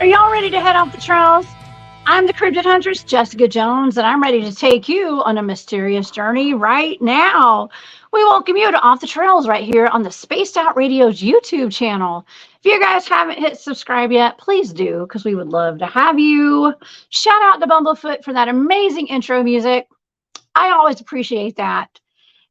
y'all ready to head off the trails? I'm the Cryptid Huntress, Jessica Jones, and I'm ready to take you on a mysterious journey right now. We welcome you to Off the Trails right here on the Spaced Out Radio's YouTube channel. If you guys haven't hit subscribe yet, please do, because we would love to have you. Shout out to Bumblefoot for that amazing intro music. I always appreciate that.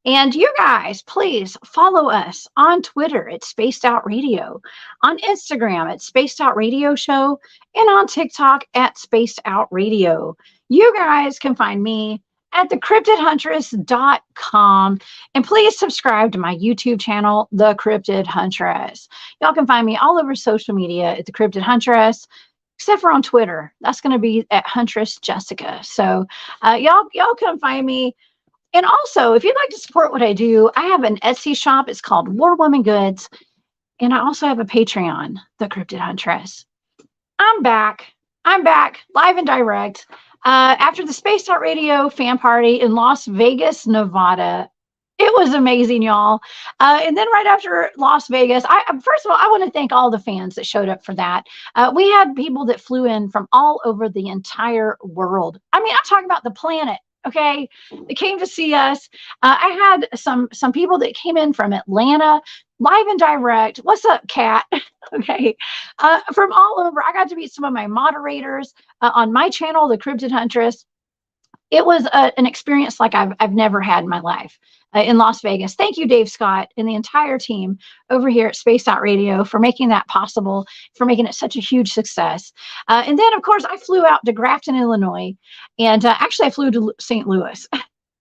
And you guys, please follow us on Twitter at Spaced Out Radio, on Instagram at Spaced Out Radio Show, and on TikTok at Spaced Out Radio. You guys can find me at thecryptidhuntress.com. And please subscribe to my YouTube channel, The Cryptid Huntress. Y'all can find me all over social media at The Cryptid Huntress, except for on Twitter. That's going to be at Huntress Jessica. So y'all can find me. And also, if you'd like to support what I do, I have an Etsy shop. It's called War Woman Goods. And I also have a Patreon, The Cryptid Huntress. I'm back, live and direct. After the Spaced Out Radio fan party in Las Vegas, Nevada. It was amazing, y'all. And then right after Las Vegas, first of all, I want to thank all the fans that showed up for that. We had people that flew in from all over the entire world. I mean, I'm talking about the planet. Okay, they came to see us. I had some people that came in from Atlanta, live and direct. What's up, Kat? Okay, from all over. I got to meet some of my moderators on my channel, The Cryptid Huntress. It was an experience like I've never had in my life in Las Vegas. Thank you, Dave Scott, and the entire team over here at Spaced Out Radio for making that possible, for making it such a huge success. And then, of course, I flew out to Grafton, Illinois, and actually I flew to St. Louis.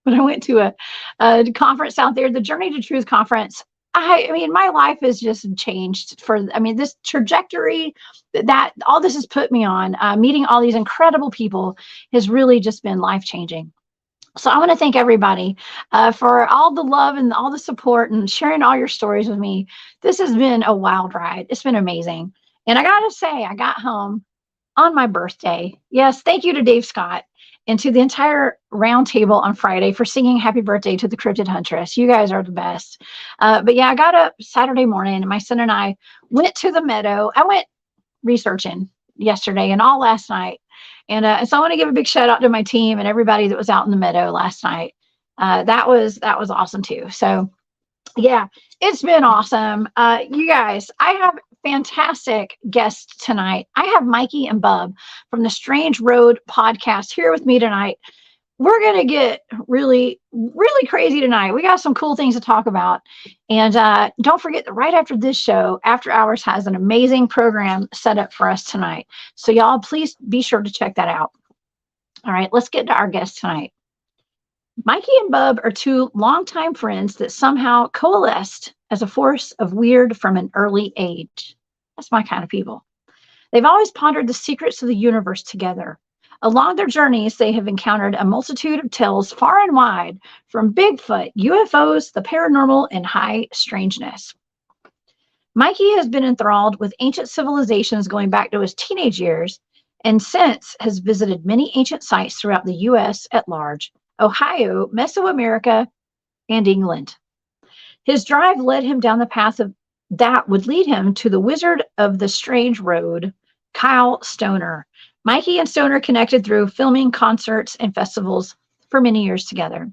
But I went to a conference out there, the Journey to Truth conference. I mean, my life has just changed this trajectory that all this has put me on, meeting all these incredible people has really just been life-changing. So I want to thank everybody for all the love and all the support and sharing all your stories with me. This has been a wild ride. It's been amazing. And I got to say, I got home on my birthday. Yes, thank you to Dave Scott and to the entire round table on Friday for singing happy birthday to the Cryptid Huntress. You guys are the best. But yeah, I got up Saturday morning and my son and I went to the meadow. I went researching yesterday and all last night. And so I want to give a big shout out to my team and everybody that was out in the meadow last night. That was awesome too. So yeah, it's been awesome. You guys, I have fantastic guests tonight. I have Mikey and Bub from the Strange Road podcast here with me tonight. We're going to get really, really crazy tonight. We got some cool things to talk about. And don't forget that right after this show, After Hours has an amazing program set up for us tonight. So y'all, please be sure to check that out. All right, let's get to our guest tonight. Mikey and Bub are two longtime friends that somehow coalesced as a force of weird from an early age. That's my kind of people. They've always pondered the secrets of the universe together. Along their journeys, they have encountered a multitude of tales far and wide, from Bigfoot, UFOs, the paranormal, and high strangeness. Mikey has been enthralled with ancient civilizations going back to his teenage years, and since has visited many ancient sites throughout the U.S. at large, Ohio, Mesoamerica, and England. His drive led him down the path that would lead him to the wizard of the Strange Road, Kyle Stoner. Mikey and Stoner connected through filming, concerts, and festivals for many years together.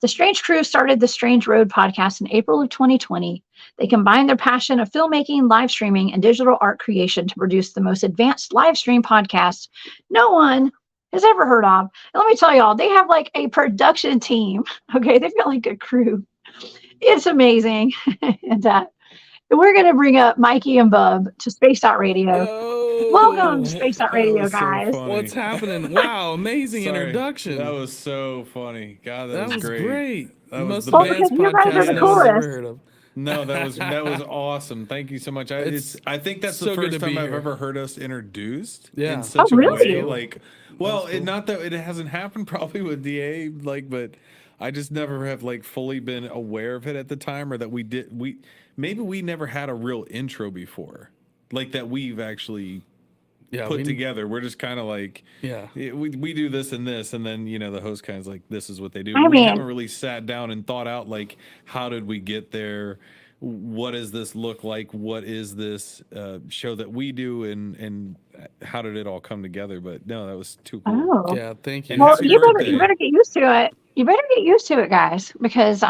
The Strange Crew started the Strange Road podcast in April of 2020. They combined their passion of filmmaking, live streaming, and digital art creation to produce the most advanced live stream podcast no one has ever heard of. And let me tell y'all, they have like a production team. Okay, they've got like a crew. It's amazing. And we're going to bring up Mikey and Bub to Spaced Out Radio. Oh, welcome to Spaced Out Radio, guys. So what's happening? Wow, amazing introduction. That was so funny. God, that was great. That was the the best you guys are the podcast coolest. I've ever heard of. No, that was awesome. Thank you so much. I think that's so the good first to be time I've here. ever heard us introduced Yeah. in such Oh, a really? way. Like, well, not that it hasn't happened probably with DA, like, but I just never have like fully been aware of it at the time, or that maybe we never had a real intro before, like that we've actually put together. We're just kind of like, we do this, and then the host kind of like, this is what they do. But we haven't really sat down and thought out like, how did we get there? what does this look like? What is this show that we do, and how did it all come together? But no, that was too cool. Oh, Yeah, thank you. And well, happy birthday. you better get used to it. You better get used to it, guys, because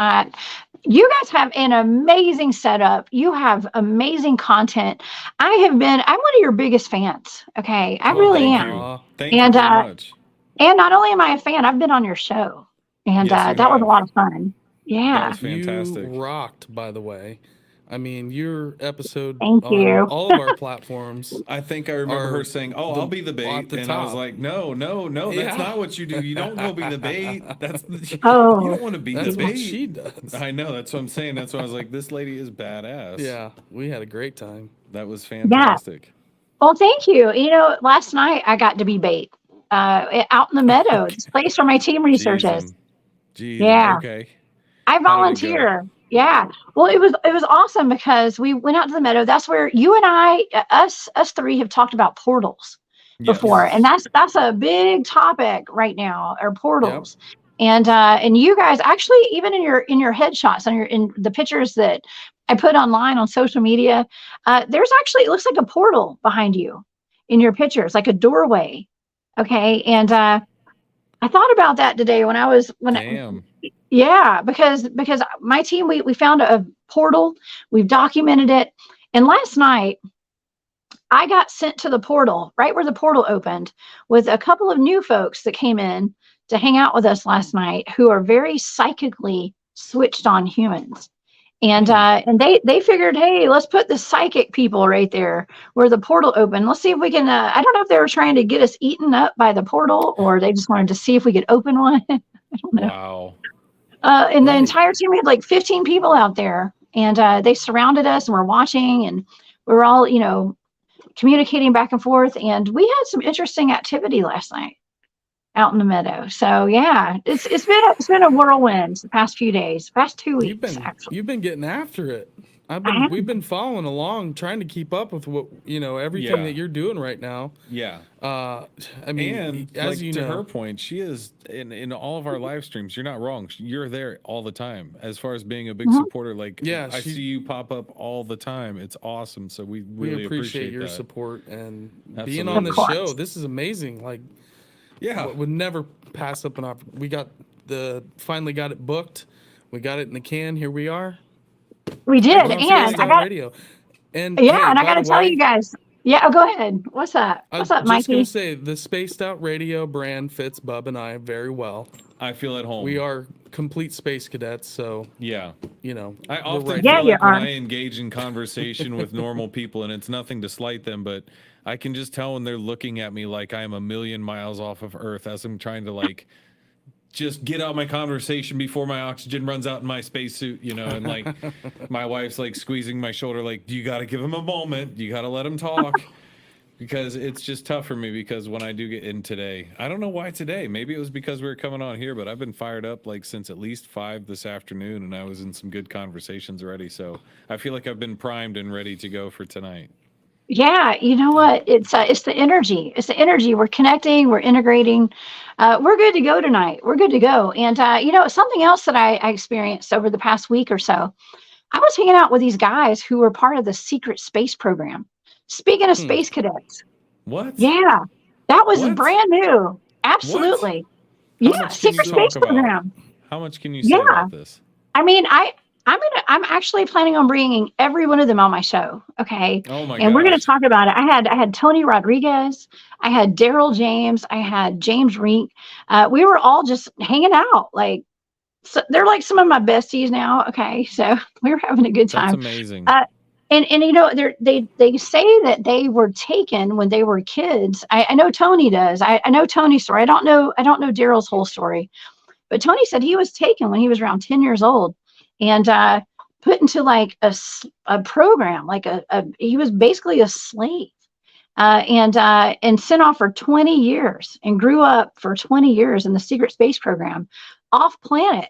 you guys have an amazing setup. You have amazing content. I'm one of your biggest fans. Okay, I really thank am. you. Thank you very much. And not only am I a fan, I've been on your show, and Yes, that was a have. lot of fun. Yeah, That was fantastic. You rocked, by the way. I mean, your episode Thank on you. all of our platforms. I think I remember her saying, "Oh, I'll be the bait," and I was like, "No, that's not what you do. You don't go be the bait. That's you don't want to be That's the bait." what she does. I know. That's what I'm saying. That's why I was like, "This lady is badass." Yeah, we had a great time. That was fantastic. Well, thank you. Last night I got to be bait out in the meadow, this place where my team researches. Jeez, Yeah. Okay. I volunteer. Yeah. Well, it was awesome because we went out to the meadow. That's where you and us three have talked about portals before, and that's a big topic right now, are portals. Yep. And you guys actually, even in your headshots and in the pictures that I put online on social media, there's actually, it looks like a portal behind you in your pictures, like a doorway. Okay, and I thought about that today yeah, because my team, we found a portal, we've documented it, and last night I got sent to the portal right where the portal opened with a couple of new folks that came in to hang out with us last night who are very psychically switched on humans. And they figured, hey, let's put the psychic people right there where the portal opened. Let's see if we can. I don't know if they were trying to get us eaten up by the portal, or they just wanted to see if we could open one. I don't know. Wow. And the entire team, we had like 15 people out there, and they surrounded us and were watching, and we were all, communicating back and forth. And we had some interesting activity last night out in the meadow. So yeah, it's been a whirlwind the past few days, past 2 weeks. You've been getting after it. We've been following along, trying to keep up with what everything that you're doing right now. Yeah. I mean, and as to her point, she is in all of our live streams. You're not wrong. You're there all the time. As far as being a big supporter, I see you pop up all the time. It's awesome. So we really appreciate your that. support and Absolutely. being on the show. This is amazing. Would never pass up an opportunity. Finally got it booked. We got it in the can. Here we are. We did, and I got radio. And I got to tell you guys. Yeah, go ahead. What's up? What's up, Mikey? I was just gonna say the Spaced Out Radio brand fits Bub and I very well. I feel at home. We are complete space cadets, so yeah, I often feel like when I engage in conversation with normal people, and it's nothing to slight them, but I can just tell when they're looking at me like I'm a million miles off of Earth as I'm trying to just get out my conversation before my oxygen runs out in my spacesuit, and my wife's squeezing my shoulder, you got to give him a moment. You got to let him talk because it's just tough for me because when I do get in today, I don't know why today, maybe it was because we were coming on here, but I've been fired up since at least 5 this afternoon, and I was in some good conversations already. So I feel like I've been primed and ready to go for tonight. Yeah, you know what? It's the energy. It's the energy. We're connecting. We're integrating. We're good to go tonight. We're good to go. And something else that I experienced over the past week or so, I was hanging out with these guys who were part of the secret space program. Speaking of space cadets. What? Yeah, that was brand new. Absolutely. Yeah, secret space program. How much can you say about this? I mean, I'm actually planning on bringing every one of them on my show. Okay. Oh my And we're going to talk about it. I had Tony Rodriguez. I had Daryl James. I had James Rink. We were all just hanging out. So they're some of my besties now. Okay. So we were having a good time. That's amazing. They say that they were taken when they were kids. I know Tony does. I know Tony's story. I don't know Daryl's whole story, but Tony said he was taken when he was around 10 years old. And put into a program, he was basically a slave, and sent off for 20 years and grew up for 20 years in the secret space program, off planet,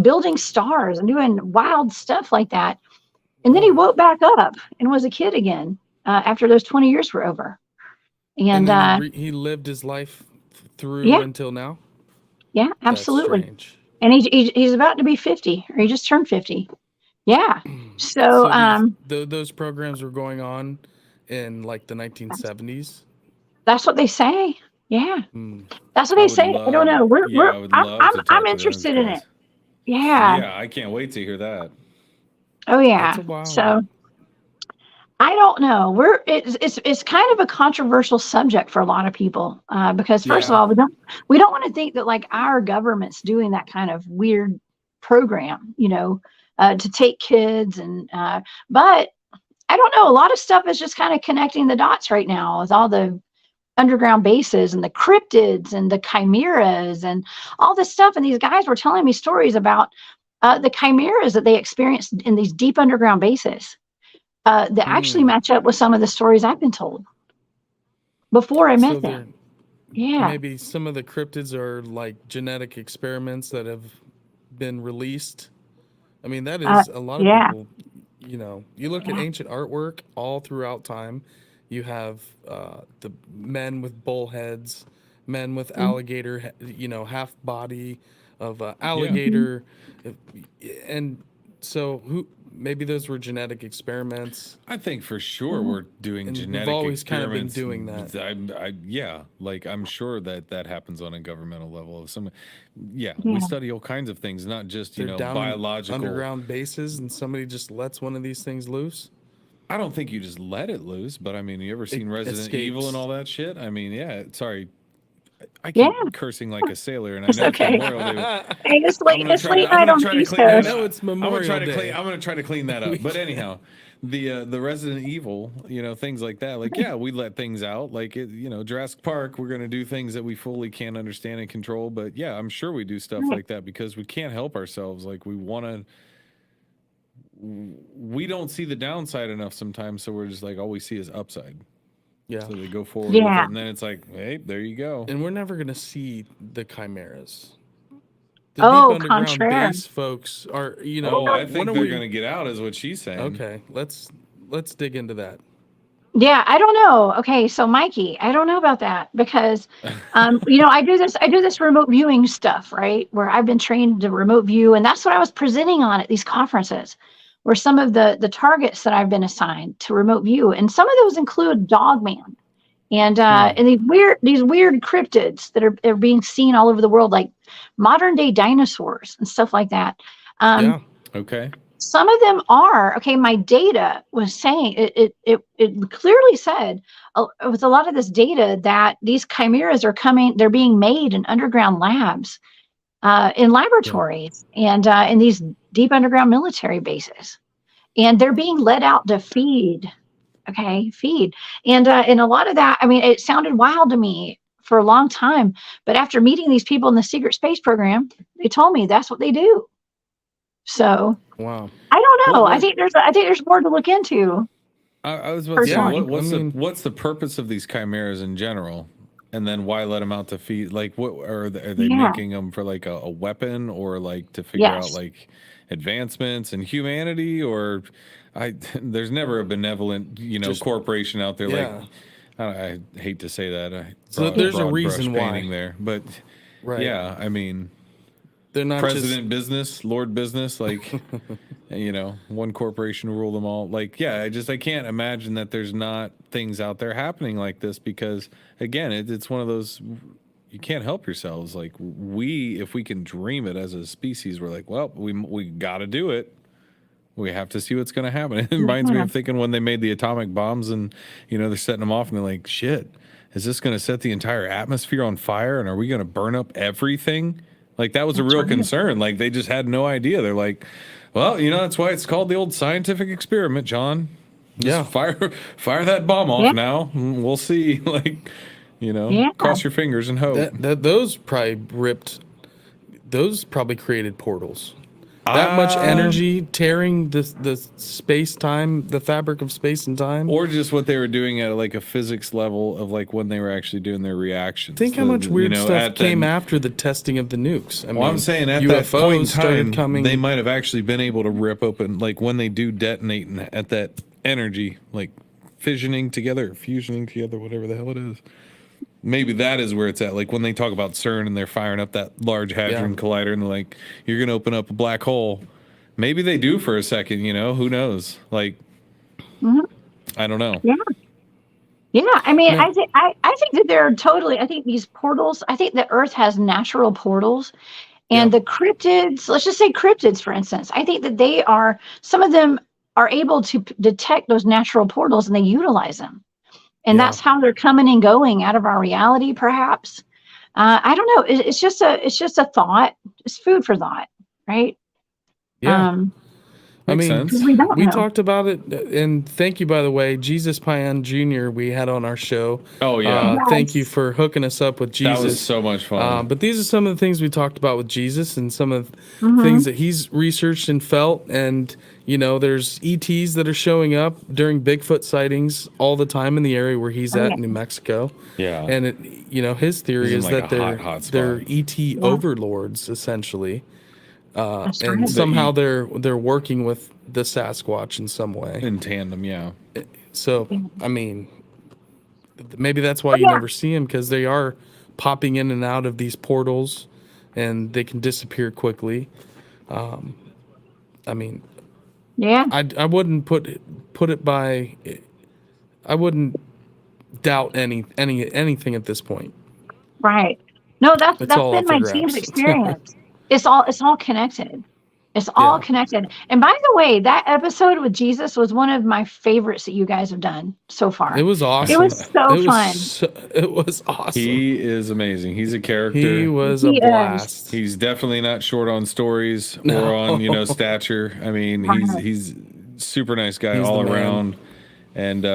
building stars and doing wild stuff like that. And then he woke back up and was a kid again after those 20 years were over. And he lived his life through until now. Yeah, absolutely. That's strange. And he's about to be 50, or he just turned 50. Yeah. So, those programs were going on in like the 1970s. that's what they say. Yeah. Mm. That's what I they would say. I don't love, know. yeah, I would love to I'm talk to those interested in guys. it. Yeah. Yeah, I can't wait to hear that. Oh That's yeah. a wild So one. I don't know. It's kind of a controversial subject for a lot of people because first of Yeah. all, we don't want to think that like our government's doing that kind of weird program, to take kids but I don't know. A lot of stuff is just kind of connecting the dots right now with all the underground bases and the cryptids and the chimeras and all this stuff. And these guys were telling me stories about the chimeras that they experienced in these deep underground bases that actually match up with some of the stories I've been told before I met them. Yeah. Maybe some of the cryptids are like genetic experiments that have been released. I mean, that is a lot of Yeah. people, you look at ancient artwork all throughout time. You have the men with bull heads, men with alligator, half body of alligator. And so maybe those were genetic experiments. I think for sure we're doing And genetic we've always kind of been experiments. doing that. Yeah, like I'm sure that happens on a governmental level. We study all kinds of things, not just They're down in biological underground bases, and somebody just lets one of these things loose. I don't think you just let it loose, but I mean, you ever seen Resident escapes. Evil and all that shit? I mean, yeah. Sorry, I keep cursing like a sailor, and I know okay. it's Memorial Day. Hey, it's late night on the East clean that Coast. up. No, it's Memorial Day. I'm gonna try to clean that up. But anyhow, the Resident Evil, things like that. Like, yeah, we let things out. Like, Jurassic Park, we're gonna do things that we fully can't understand and control. But yeah, I'm sure we do stuff like that because we can't help ourselves. Like, we don't see the downside enough sometimes, so we're just like all we see is upside. Yeah. So they go forward with it, and then it's like, hey, there you go. And we're never gonna see the chimeras. The deep underground base folks are, I think they're gonna get out, is what she's saying. Okay, let's dig into that. Yeah, I don't know. Okay, so Mikey, I don't know about that because, I do this remote viewing stuff, right? Where I've been trained to remote view, and that's what I was presenting on at these conferences, were some of the targets that I've been assigned to remote view, and some of those include Dogman, and these weird cryptids that are being seen all over the world, like modern day dinosaurs and stuff like that. Okay. Some of them are okay. My data was saying it clearly said with a lot of this data that these chimeras are coming. They're being made in underground labs, in laboratories, and in these deep underground military bases, and they're being let out to feed. Okay, feed, and a lot of that. I mean, it sounded wild to me for a long time, but after meeting these people in the secret space program, they told me that's what they do. So wow, I don't know. I think there's more to look into. I was about to say, what's the purpose of these chimeras in general, and then why let them out to feed? Like, what are they making them for? Like a weapon, or like to figure out like advancements in humanity? Or there's never a benevolent corporation out there. Like I hate to say that. So there's a reason why there, but yeah, I mean. They're not president business, Lord business, like, one corporation rule them all. Like, yeah, I can't imagine that there's not things out there happening like this because, again, it's one of those, you can't help yourselves. Like, if we can dream it as a species, we're like, well, we got to do it. We have to see what's going to happen. It reminds me of thinking when they made the atomic bombs and, they're setting them off and they're like, shit, is this going to set the entire atmosphere on fire? And are we going to burn up everything? Like, that was a real concern. Like, they just had no idea. They're like, well, that's why it's called the old scientific experiment, John. Just fire that bomb off now. We'll see. Like, cross your fingers and hope. Those probably created portals. That much energy tearing the space-time, the fabric of space and time. Or just what they were doing at like a physics level of like when they were actually doing their reactions. Think how much weird stuff came after the testing of the nukes. I mean, I'm saying at that point in time, they might have actually been able to rip open, like when they do detonate at that energy, like fusioning together, whatever the hell it is. Maybe that is where it's at. Like when they talk about CERN and they're firing up that large hadron collider and they're like, you're going to open up a black hole. Maybe they do for a second, who knows? Like, I don't know. Yeah. Yeah, I mean, No. I think that they're totally. I think these portals. I think the Earth has natural portals, and Yeah. the cryptids. Let's just say cryptids, for instance. I think that they are. Some of them are able to detect those natural portals, and they utilize them, and Yeah. that's how they're coming and going out of our reality. Perhaps. I don't know. It's just a thought. It's food for thought, right? Yeah. I Makes mean, sense. We don't we know. talked about it, and thank you, by the way, Jesus Payan Jr. We had on our show. Oh, yeah. Thank you Yes. for hooking us up with Jesus. That was so much fun. But these are some of the things we talked about with Jesus, and some of the Mhm. things that he's researched and felt. And there's ETs that are showing up during Bigfoot sightings all the time in the area where he's at, yeah. in New Mexico. Yeah. And his theory He's in, is like, that a hot they're spot. ET overlords, essentially. That's And right. somehow they're working with the Sasquatch in some way. In tandem, yeah. So, I mean, maybe that's why you yeah. never see them, because they are popping in and out of these portals, and they can disappear quickly. I mean, Yeah. I wouldn't put it by. I wouldn't doubt anything at this point. Right. No, that's It's all been up for my team's grabs. experience. It's all connected. It's all Yeah. connected. And by the way, that episode with Jesus was one of my favorites that you guys have done so far. It was awesome. It was so fun. It was awesome. He is amazing. He's a character. He was He a is. blast. He's definitely not short on stories or No. on, stature. I mean, Right. he's super nice guy He's all the man. around. And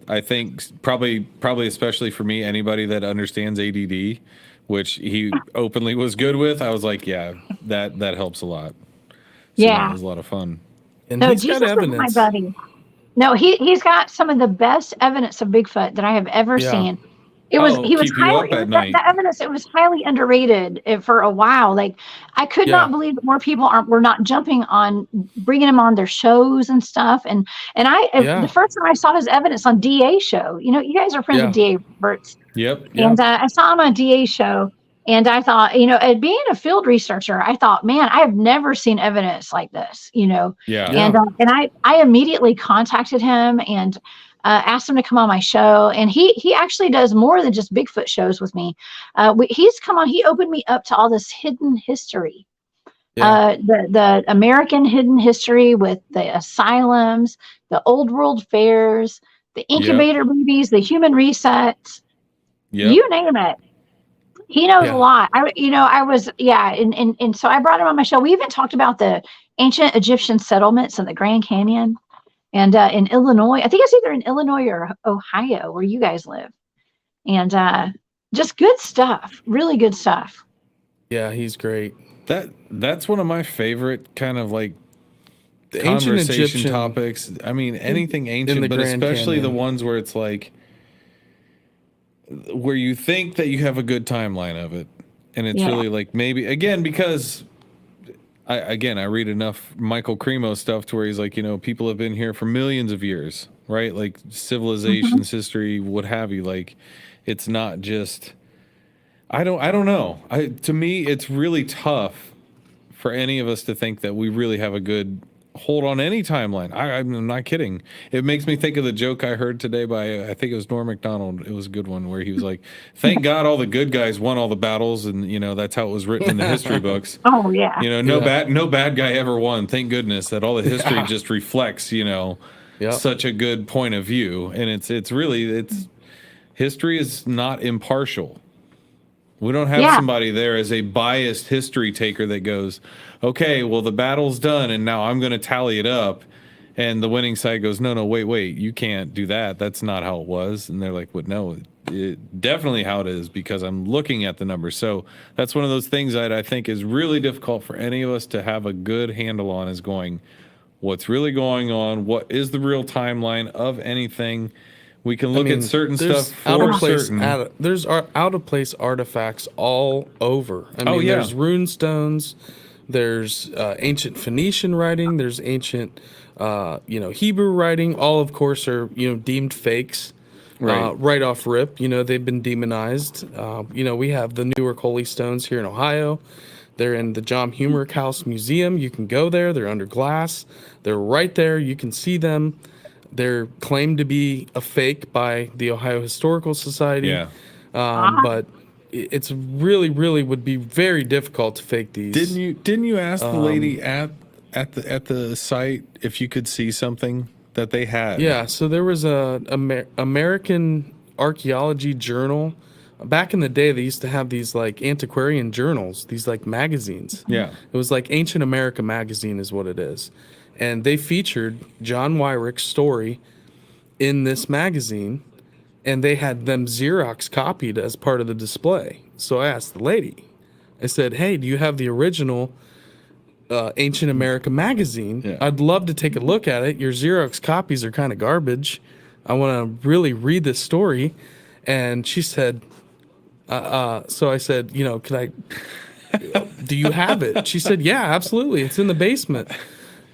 I think probably especially for me, anybody that understands ADD, which he openly was good with, I was like, yeah, that helps a lot. So, Yeah. it was a lot of fun. And No, he's Jesus got was my evidence. buddy. No, he's got some of the best evidence of Bigfoot that I have ever Yeah. seen. He was keep you highly, up at night. the evidence, it was highly underrated for a while. Like, I could Yeah. not believe that more people were not jumping on bringing him on their shows and stuff. And Yeah. the first time I saw his evidence on DA show, you guys are friends Yeah. with DA Roberts. Yep. Yeah. And I saw him on DA show, and I thought, being a field researcher, I thought, man, I have never seen evidence like this, Yeah. Yeah. And I immediately contacted him and asked him to come on my show. And he actually does more than just Bigfoot shows with me. He's come on. He opened me up to all this hidden history. Yeah. The American hidden history with the asylums, the old world fairs, the incubator babies, the human resets, Yep. you name it. He knows Yeah. a lot. And so I brought him on my show. We even talked about the ancient Egyptian settlements in the Grand Canyon and in Illinois. I think it's either in Illinois or Ohio where you guys live. And just good stuff, really good stuff. Yeah, he's great. That's one of my favorite kind of like The ancient conversation Egyptian topics. I mean, anything ancient, the but Grand especially the Canyon. ones where it's like where you think that you have a good timeline of it, and it's Yeah. really like maybe again because I read enough Michael Cremo stuff to where he's like, people have been here for millions of years, right? Like civilizations, history, what have you. Like, it's not just. I don't know. To me, it's really tough for any of us to think that we really have a good hold on any timeline. I'm not kidding. It makes me think of the joke I heard today by, I think it was Norm Macdonald. It was a good one where he was like, thank God all the good guys won all the battles. And, that's how it was written in the history books. Oh, yeah. No bad guy ever won. Thank goodness that all the history just reflects, Yep. such a good point of view. And it's really history is not impartial. We don't have somebody there as a biased history taker that goes, okay, well, the battle's done, and now I'm going to tally it up. And the winning side goes, no, wait, you can't do that. That's not how it was. And they're like, what? No, definitely how it is, because I'm looking at the numbers. So that's one of those things that I think is really difficult for any of us to have a good handle on, is going, what's really going on? What is the real timeline of anything? We can look at certain stuff for certain. There's out of place artifacts all over. I mean, yeah. there's rune stones, there's ancient Phoenician writing, there's ancient, Hebrew writing. All, of course, are deemed fakes. Right off rip. They've been demonized. We have the Newark Holy Stones here in Ohio They're in the John Humerick House Museum. You can go there. They're under glass. They're right there. You can see them. They're claimed to be a fake by the Ohio Historical Society. Yeah. But it's really, really would be very difficult to fake these. Didn't you ask the lady at the site if you could see something that they had? Yeah, so there was a American Archaeology Journal. Back in the day, they used to have these like antiquarian journals, these like magazines. Yeah. It was like Ancient America magazine is what it is. And they featured John Wyrick's story in this magazine, and they had them Xerox copied as part of the display. So I asked the lady, I said, hey, do you have the original Ancient America magazine? Yeah. I'd love to take a look at it. Your Xerox copies are kind of garbage. I want to really read this story. And she said, so I said, could I, do you have it? She said, yeah, absolutely. It's in the basement.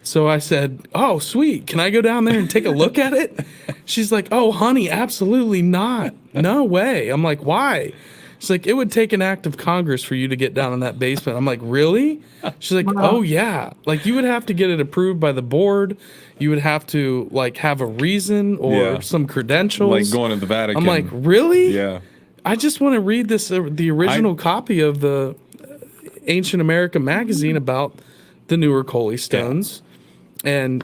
So I said, oh, sweet. Can I go down there and take a look at it? She's like, oh, honey, absolutely not. No way. I'm like, why? She's like, it would take an act of Congress for you to get down in that basement. I'm like, really? She's like, oh, yeah. Like, you would have to get it approved by the board. You would have to, like, have a reason or some credentials. Like going to the Vatican. I'm like, really? Yeah. I just want to read this, the original copy of the Ancient America magazine about the newer Coley stones. And,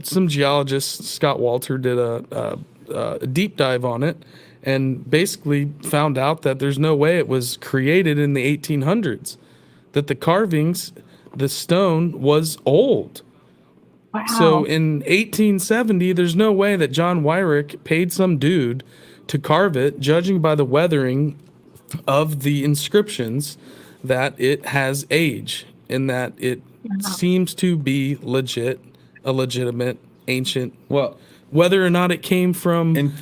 some geologists, Scott Walter, did a deep dive on it and basically found out that there's no way it was created in the 1800s, that the carvings, the stone was old. Wow. So in 1870, there's no way that John Wyrick paid some dude to carve it, judging by the weathering of the inscriptions, that it has age and that it seems to be a legitimate ancient. Well, whether or not it came from,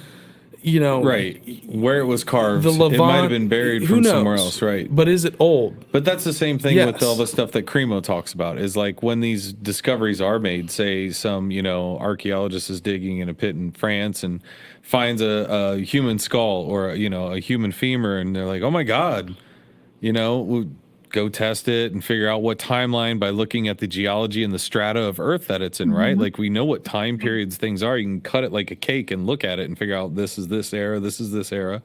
right, where it was carved, the Levant, it might have been buried who from knows? somewhere else, right? But is it old? But that's the same thing Yes. with all the stuff that Cremo talks about, is like when these discoveries are made, say some, archaeologist is digging in a pit in France and finds a human skull or, a human femur, and they're like, oh my God, we'll go test it and figure out what timeline by looking at the geology and the strata of Earth that it's in, right? Like we know what time periods things are. You can cut it like a cake and look at it and figure out this is this era, this is this era.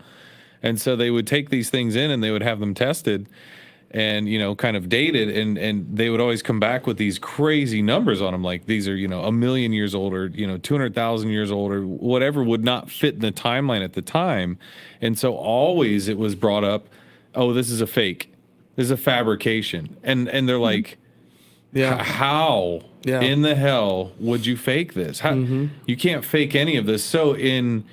And so they would take these things in and they would have them tested and, kind of dated, and they would always come back with these crazy numbers on them. Like these are, 1 million years old or, 200,000 years old or whatever would not fit in the timeline at the time. And so always it was brought up, oh, this is a fake. This is a fabrication. And they're like, how in the hell would you fake this? How, you can't fake any of this. So in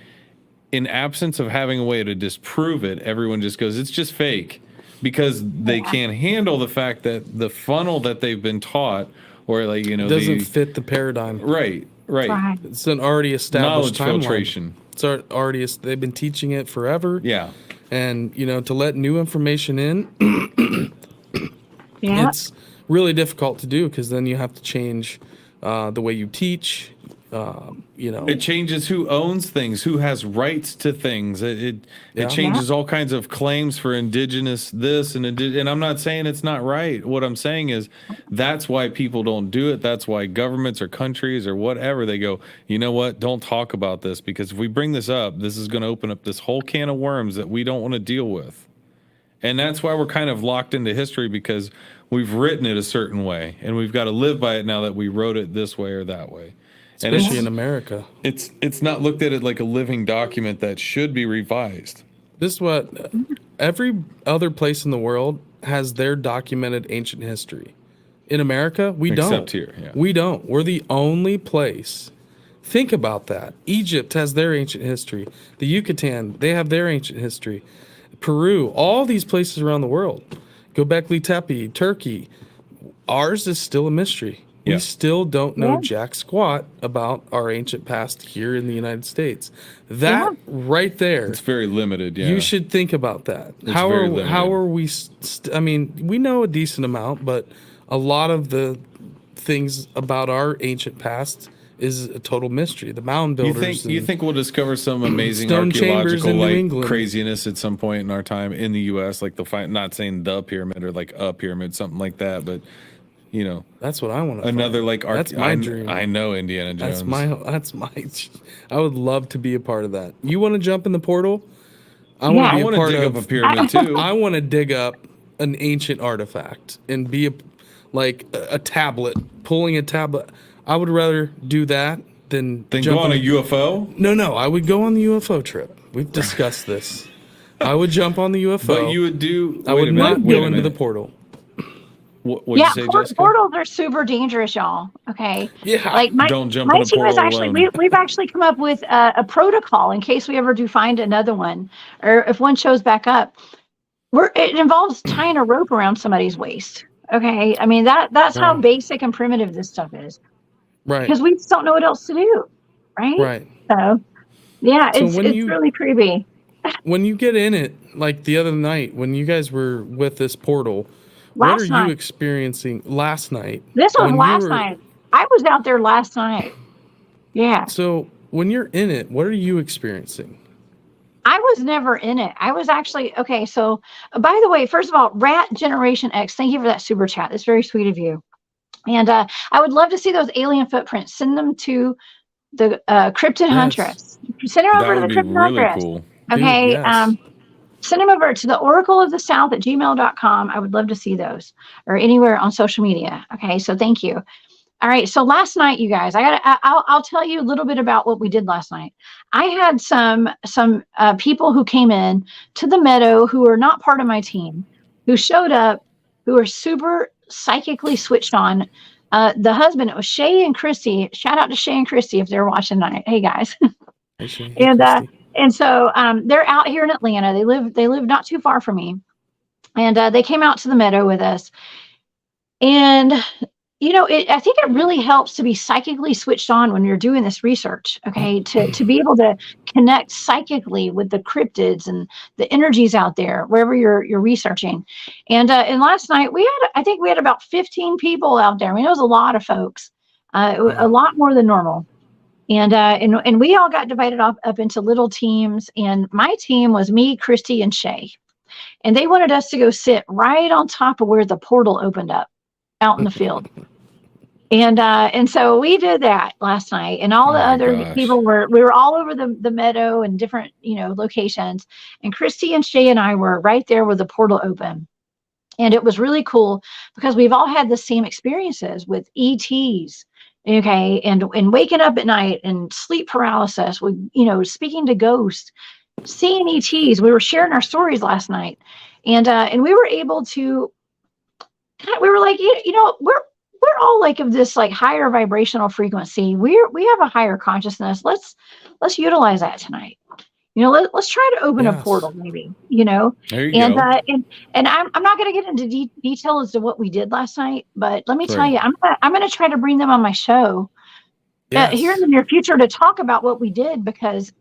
absence of having a way to disprove it, everyone just goes, it's just fake, because they can't handle the fact that the funnel that they've been taught, or like, doesn't fit the paradigm. Right. It's an already established knowledge timeline. filtration. It's already, they've been teaching it forever. Yeah. And, to let new information in, it's really difficult to do, because then you have to change the way you teach. It changes who owns things, who has rights to things. It changes all kinds of claims for indigenous this and I'm not saying it's not right. What I'm saying is that's why people don't do it. That's why governments or countries or whatever, they go, you know what, don't talk about this, because if we bring this up, this is going to open up this whole can of worms that we don't want to deal with. And that's why we're kind of locked into history, because we've written it a certain way and we've got to live by it now that we wrote it this way or that way. Especially in America. It's not looked at it like a living document that should be revised. This is what every other place in the world has their documented ancient history. In America, we don't. Except here, yeah. We don't. We're the only place. Think about that. Egypt has their ancient history. The Yucatan, they have their ancient history. Peru, all these places around the world. Göbekli Tepe, Turkey. Ours is still a mystery. We still don't know jack squat about our ancient past here in the United States. That right there. It's very limited, yeah. You should think about that. It's how very are limited. how are we I mean, we know a decent amount, but a lot of the things about our ancient past is a total mystery. The mound You builders. think we'll discover some amazing stone chambers archaeological in New like England. craziness at some point in our time in the U.S. Like they'll find, not saying the pyramid or like a pyramid, something like that, but you know, that's what I want to. Another find. like that's my dream. I know Indiana Jones. That's my. I would love to be a part of that. You want to jump in the portal? I want to dig up a pyramid too. I want to dig up an ancient artifact and be a tablet, pulling a tablet. I would rather do that than go on a UFO. No, I would go on the UFO trip. We've discussed this. I would jump on the UFO. But you would do. I would not go into the portal. What'd you say, Jessica? Portals are super dangerous, y'all. Okay. Yeah. Like don't jump in a portal alone. We've actually come up with a protocol in case we ever do find another one, or if one shows back up. It involves tying a rope around somebody's waist. Okay. I mean that's how basic and primitive this stuff is. Right. Because we just don't know what else to do. Right. Right. So yeah, it's really creepy. When you get in it, like the other night when you guys were with this portal. What are you experiencing last night? This was last night. I was out there last night. Yeah. So when you're in it, what are you experiencing? I was never in it. I was actually, okay. So by the way, first of all, Rat Generation X, thank you for that super chat. That's very sweet of you. And I would love to see those alien footprints. Send them to the Cryptid Huntress. Send them over to the Cryptid Huntress. Cool. Okay. Dude, yes. Send them over to the Oracle of the South at gmail.com. I would love to see those, or anywhere on social media. Okay, so thank you. All right, so last night, you guys, I'll tell you a little bit about what we did last night. I had some people who came in to the meadow who are not part of my team, who showed up, who are super psychically switched on. The husband, it was Shay and Christy. Shout out to Shay and Christy if they're watching tonight. Hey guys. Hey, Shay, And so they're out here in Atlanta. They live not too far from me. And they came out to the meadow with us. And, you know, I think it really helps to be psychically switched on when you're doing this research, okay, to be able to connect psychically with the cryptids and the energies out there, wherever you're researching. And last night, I think we had about 15 people out there. I mean, it was a lot of folks, a lot more than normal. And we all got divided up into little teams. And my team was me, Christy, and Shay. And they wanted us to go sit right on top of where the portal opened up out in the field. And so we did that last night. And all the other people we were all over the meadow and different, locations. And Christy and Shay and I were right there with the portal open. And it was really cool because we've all had the same experiences with ETs. Okay. And waking up at night and sleep paralysis with, speaking to ghosts, seeing ETs. We were sharing our stories last night and we were able to, we were like, we're all like of this like higher vibrational frequency. We have a higher consciousness. Let's utilize that tonight. Let's try to open a portal, maybe, There you go. And I'm not going to get into detail as to what we did last night, but let me tell you, I'm going to try to bring them on my show here in the near future to talk about what we did, because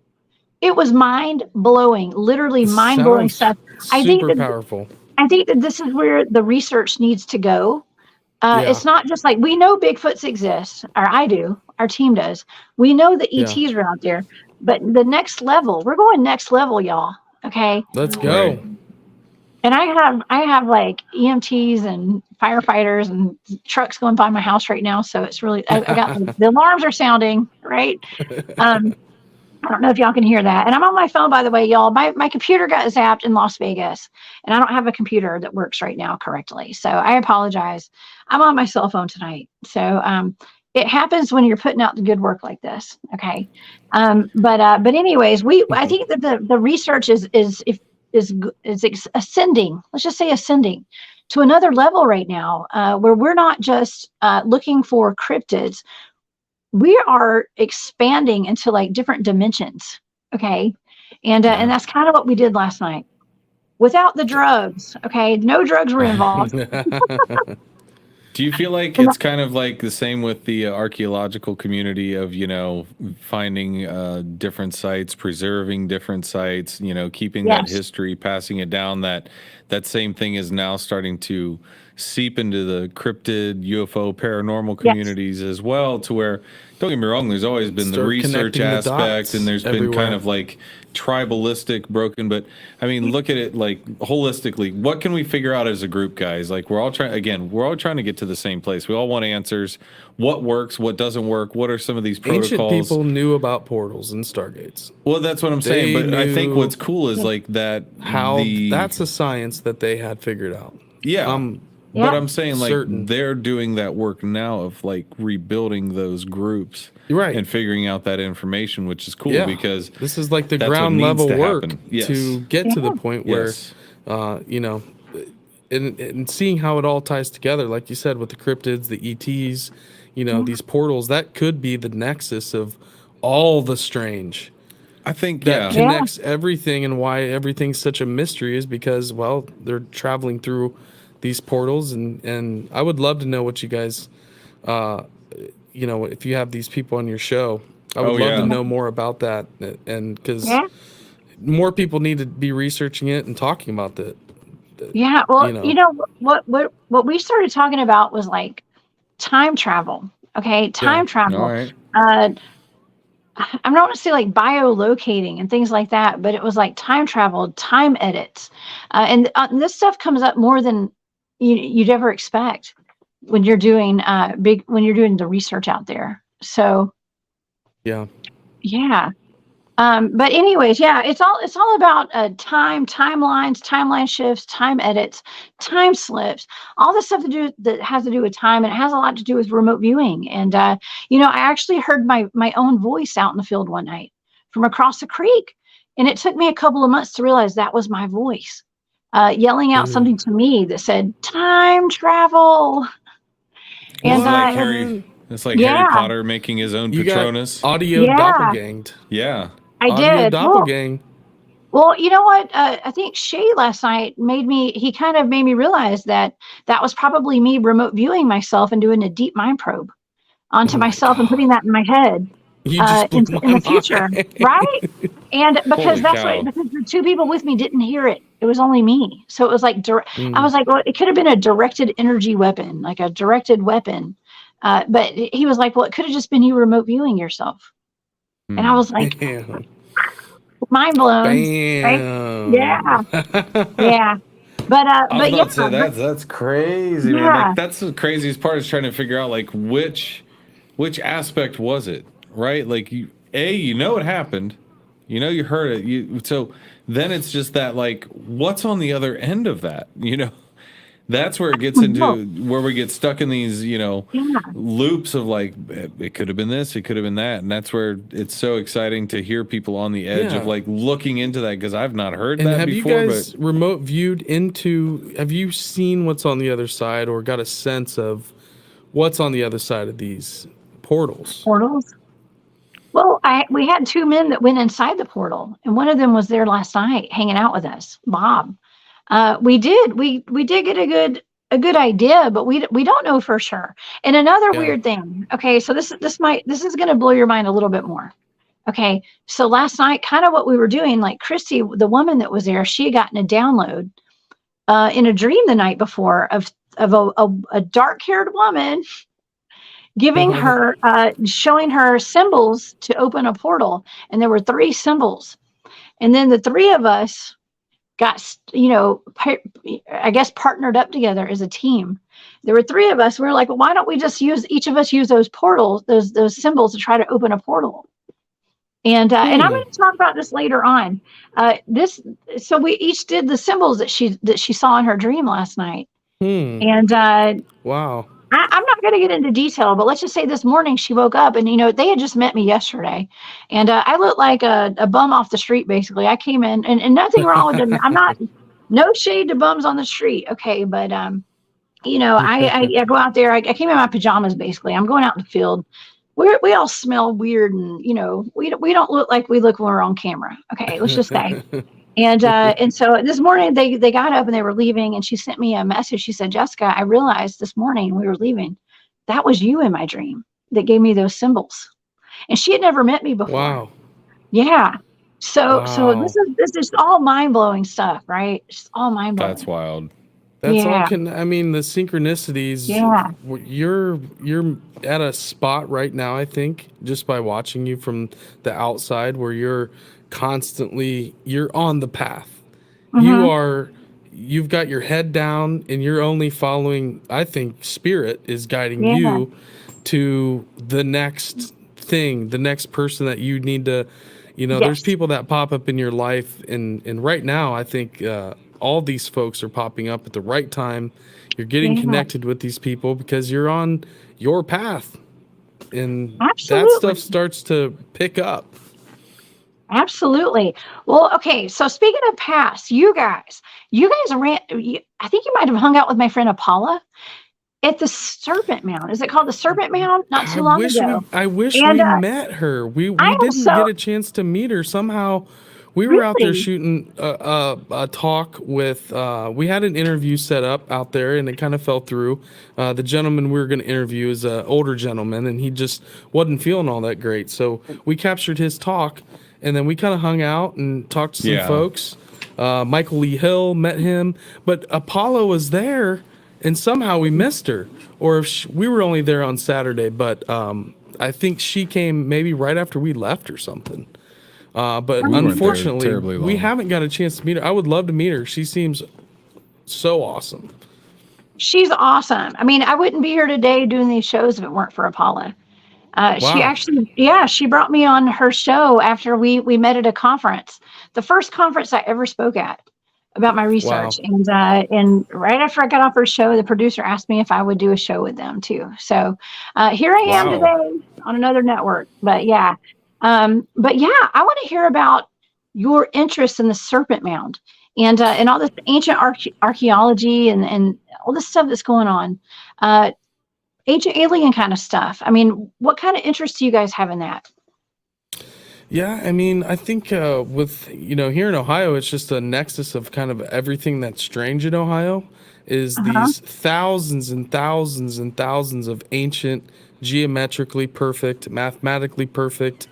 it was mind blowing, literally mind blowing stuff. I think powerful. I think that this is where the research needs to go. It's not just like we know Bigfoots exist, or I do, our team does. We know the ETs are out there. But the next level, we're going next level, y'all. Okay. Let's go. And I have like EMTs and firefighters and trucks going by my house right now. So it's really, I got the alarms are sounding, right? I don't know if y'all can hear that. And I'm on my phone, by the way, y'all. My computer got zapped in Las Vegas, and I don't have a computer that works right now correctly. So I apologize. I'm on my cell phone tonight. So it happens when you're putting out the good work like this. Okay. But anyways, I think that the research is ascending. Let's just say ascending to another level right now, where we're not just looking for cryptids. We are expanding into like different dimensions. Okay. And that's kind of what we did last night without the drugs. Okay. No drugs were involved. Do you feel like it's kind of like the same with the archaeological community of, finding different sites, preserving different sites, keeping that history, passing it down, that same thing is now starting to seep into the cryptid, UFO, paranormal communities as well, to where, don't get me wrong, there's always been the research aspect, and there's been kind of like tribalistic broken, but I mean, look at it like holistically. What can we figure out as a group, guys? Like, we're all trying to get to the same place. We all want answers. What works, what doesn't work, what are some of these protocols? Ancient people knew about portals and stargates. Well, that's what I'm saying, but I think what's cool is like that, that's a science that they had figured out. But I'm saying, like, they're doing that work now of like rebuilding those groups, right, and figuring out that information, which is cool because this is like the ground level work to get to the point where, you know, and seeing how it all ties together, like you said, with the cryptids, the ETs, you know, these portals, that could be the nexus of all the strange. I think that connects everything, and why everything's such a mystery is because, well, they're traveling through these portals, and I would love to know what you guys, you know, if you have these people on your show, I would love to know more about that, and because more people need to be researching it and talking about that. Yeah, well, you know what we started talking about was like time travel. Okay, time travel. All right. I'm not going to say like biolocating and things like that, but it was like time travel, time edits, and this stuff comes up more than you'd ever expect when you're doing the research out there. So yeah. But anyways, it's all about timelines, timeline shifts, time edits, time slips, all the stuff that has to do with time, and it has a lot to do with remote viewing. And you know, I actually heard my own voice out in the field one night from across the creek, and it took me a couple of months to realize that was my voice yelling out something to me that said time travel. And it's like Harry Potter making his own Patronus. Audio doppelganged. Yeah. I did. Doppelgang. Well, you know what? I think Shay last night he kind of made me realize that was probably me remote viewing myself and doing a deep mind probe onto myself and putting that in my head in the future, right? And because because the two people with me didn't hear it. It was only me. So it was like, I was like, well, it could have been a directed energy weapon, like a directed weapon. But he was like, well, it could have just been you remote viewing yourself. And I was like, mind blown. Right? Yeah. But that's crazy. Man. Like, that's the craziest part, is trying to figure out like which aspect was it, right? Like you know it happened, you know you heard it, so then it's just that, like, what's on the other end of that, you know? That's where it gets into where we get stuck in these, you know, loops of like, it could have been this, it could have been that. And that's where it's so exciting to hear people on the edge of like looking into that, because I've not heard that before. Have you guys remote viewed into, have you seen what's on the other side, or got a sense of what's on the other side of these portals? Well, we had two men that went inside the portal, and one of them was there last night hanging out with us, Bob. We did get a good idea, but we don't know for sure. And another weird thing. Okay, so this is going to blow your mind a little bit more. Okay, so last night, kind of what we were doing, like Christy, the woman that was there, she had gotten a download in a dream the night before of a dark-haired woman giving her, showing her symbols to open a portal, and there were 3 symbols, and then the 3 of us got, you know, I guess partnered up together as a team. There were 3 of us. We were like, well, why don't we just each of us use those portals, those symbols, to try to open a portal? And and I'm going to talk about this later on. So we each did the symbols that she saw in her dream last night. And wow. I'm not going to get into detail, but let's just say this morning she woke up, and, you know, they had just met me yesterday, and I looked like a bum off the street, basically. I came in, and nothing wrong with them. I'm not, no shade to bums on the street, okay, but, you know, I go out there. I came in my pajamas, basically. I'm going out in the field. We all smell weird, and, you know, we don't look like we look when we're on camera, okay, let's just say. And so this morning they got up and they were leaving, and she sent me a message. She said, Jessica, I realized this morning we were leaving, that was you in my dream that gave me those symbols. And she had never met me before. Wow. Yeah. So this is all mind blowing stuff, right? It's all mind blowing. That's wild. That's all Yeah. I mean, the synchronicities, Yeah. you're at a spot right now, I think, just by watching you from the outside where you're on the path. Mm-hmm. You've got your head down and you're only following, I think spirit is guiding Yeah. you to the next thing, the next person that you need to, there's Yes. people that pop up in your life. And right now, I think all these folks are popping up at the right time. You're getting Yeah. connected with these people because you're on your path. And that Absolutely. stuff starts to pick up. Absolutely. Well, okay. So speaking of past, you guys ran. I think you might have hung out with my friend Apollo at the Serpent Mound. Is it called the Serpent Mound? Not too long ago. I wish And we met her. I We am didn't so get a chance to meet her. Somehow we were out there really shooting a talk with we had an interview set up out there and it kind of fell through. The gentleman we were going to interview is an older gentleman and he just wasn't feeling all that great. So we captured his talk and then we kind of hung out and talked to some folks. Michael Lee Hill, met him, but Apollo was there and somehow we missed her, or if we were only there on Saturday, but I think she came maybe right after we left or something. But We weren't there unfortunately, terribly we long. haven't got a chance to meet her. I would love to meet her. She seems so awesome. she's awesome. I mean, I wouldn't be here today doing these shows if it weren't for Apollo. She Wow. actually, yeah, she brought me on her show after we met at a conference, the first conference I ever spoke at about my research. And right after I got off her show, the producer asked me if I would do a show with them too. So here I am today on another network. But yeah, I want to hear about your interest in the Serpent Mound and all this ancient archaeology and all this stuff that's going on. Ancient alien kind of stuff. I mean, what kind of interest do you guys have in that? Yeah, I mean, I think with here in Ohio, it's just a nexus of kind of everything that's strange in Ohio. Is these thousands and thousands and thousands of ancient, geometrically perfect, mathematically perfect,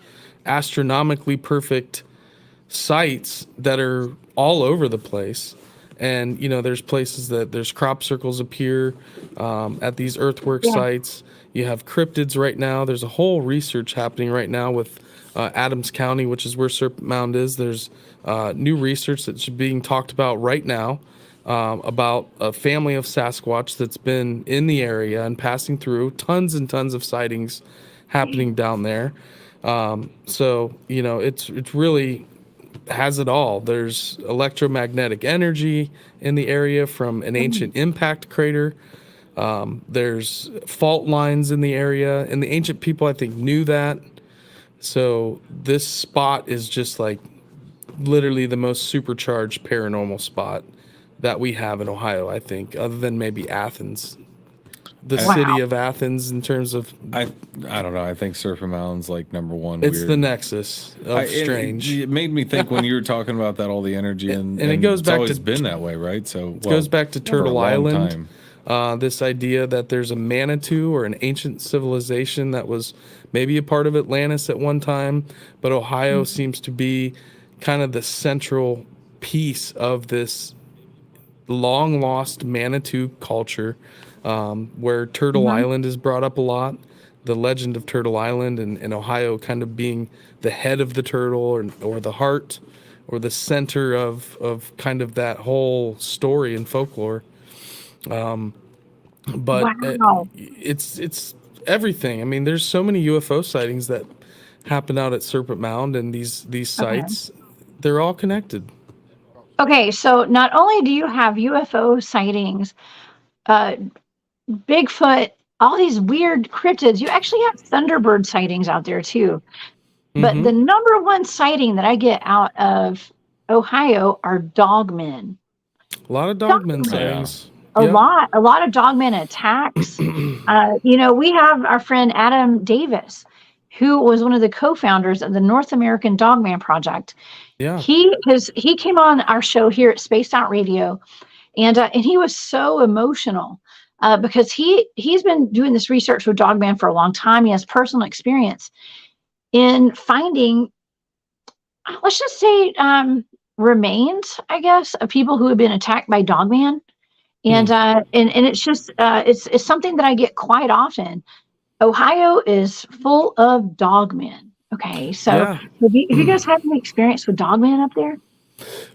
astronomically perfect sites that are all over the place. And there's places that there's crop circles appear at these earthwork sites. You have cryptids right now. There's a whole research happening right now with Adams County, which is where Serpent Mound is. There's new research that's being talked about right now about a family of Sasquatch that's been in the area and passing through. Tons and tons of sightings happening down there. So it's really has it all. There's electromagnetic energy in the area from an ancient impact crater. There's fault lines in the area, and the ancient people, I think, knew that. So this spot is just like literally the most supercharged paranormal spot that we have in Ohio, I think, other than maybe Athens. The city of Athens in terms of I don't know. I think Serpent Mound's like number one. It's weird. the nexus of strange. It made me think when you were talking about that, all the energy and it goes it's back always to been that way, right? So it goes back to for a Turtle long Island. time. This idea that there's a Manitou or an ancient civilization that was maybe a part of Atlantis at one time, but Ohio seems to be kind of the central piece of this long lost Manitou culture, where Turtle Island is brought up a lot. The legend of Turtle Island and Ohio kind of being the head of the turtle or the heart or the center of kind of that whole story and folklore. But it's everything. I mean, there's so many UFO sightings that happen out at Serpent Mound and these sites. They're all connected. Okay, so not only do you have UFO sightings, Bigfoot, all these weird cryptids, you actually have Thunderbird sightings out there too. But the number one sighting that I get out of Ohio are dogmen. A lot of dogmen sightings. A lot of dogmen attacks. We have our friend Adam Davis, who was one of the co-founders of the North American Dogman Project. Yeah. He came on our show here at Spaced Out Radio, and he was so emotional because he's been doing this research with Dogman for a long time. He has personal experience in finding, let's just say, remains, I guess, of people who have been attacked by Dogman And and it's just it's something that I get quite often. Ohio is full of dogmen. Okay, so Yeah. have you guys had any experience with dogmen up there?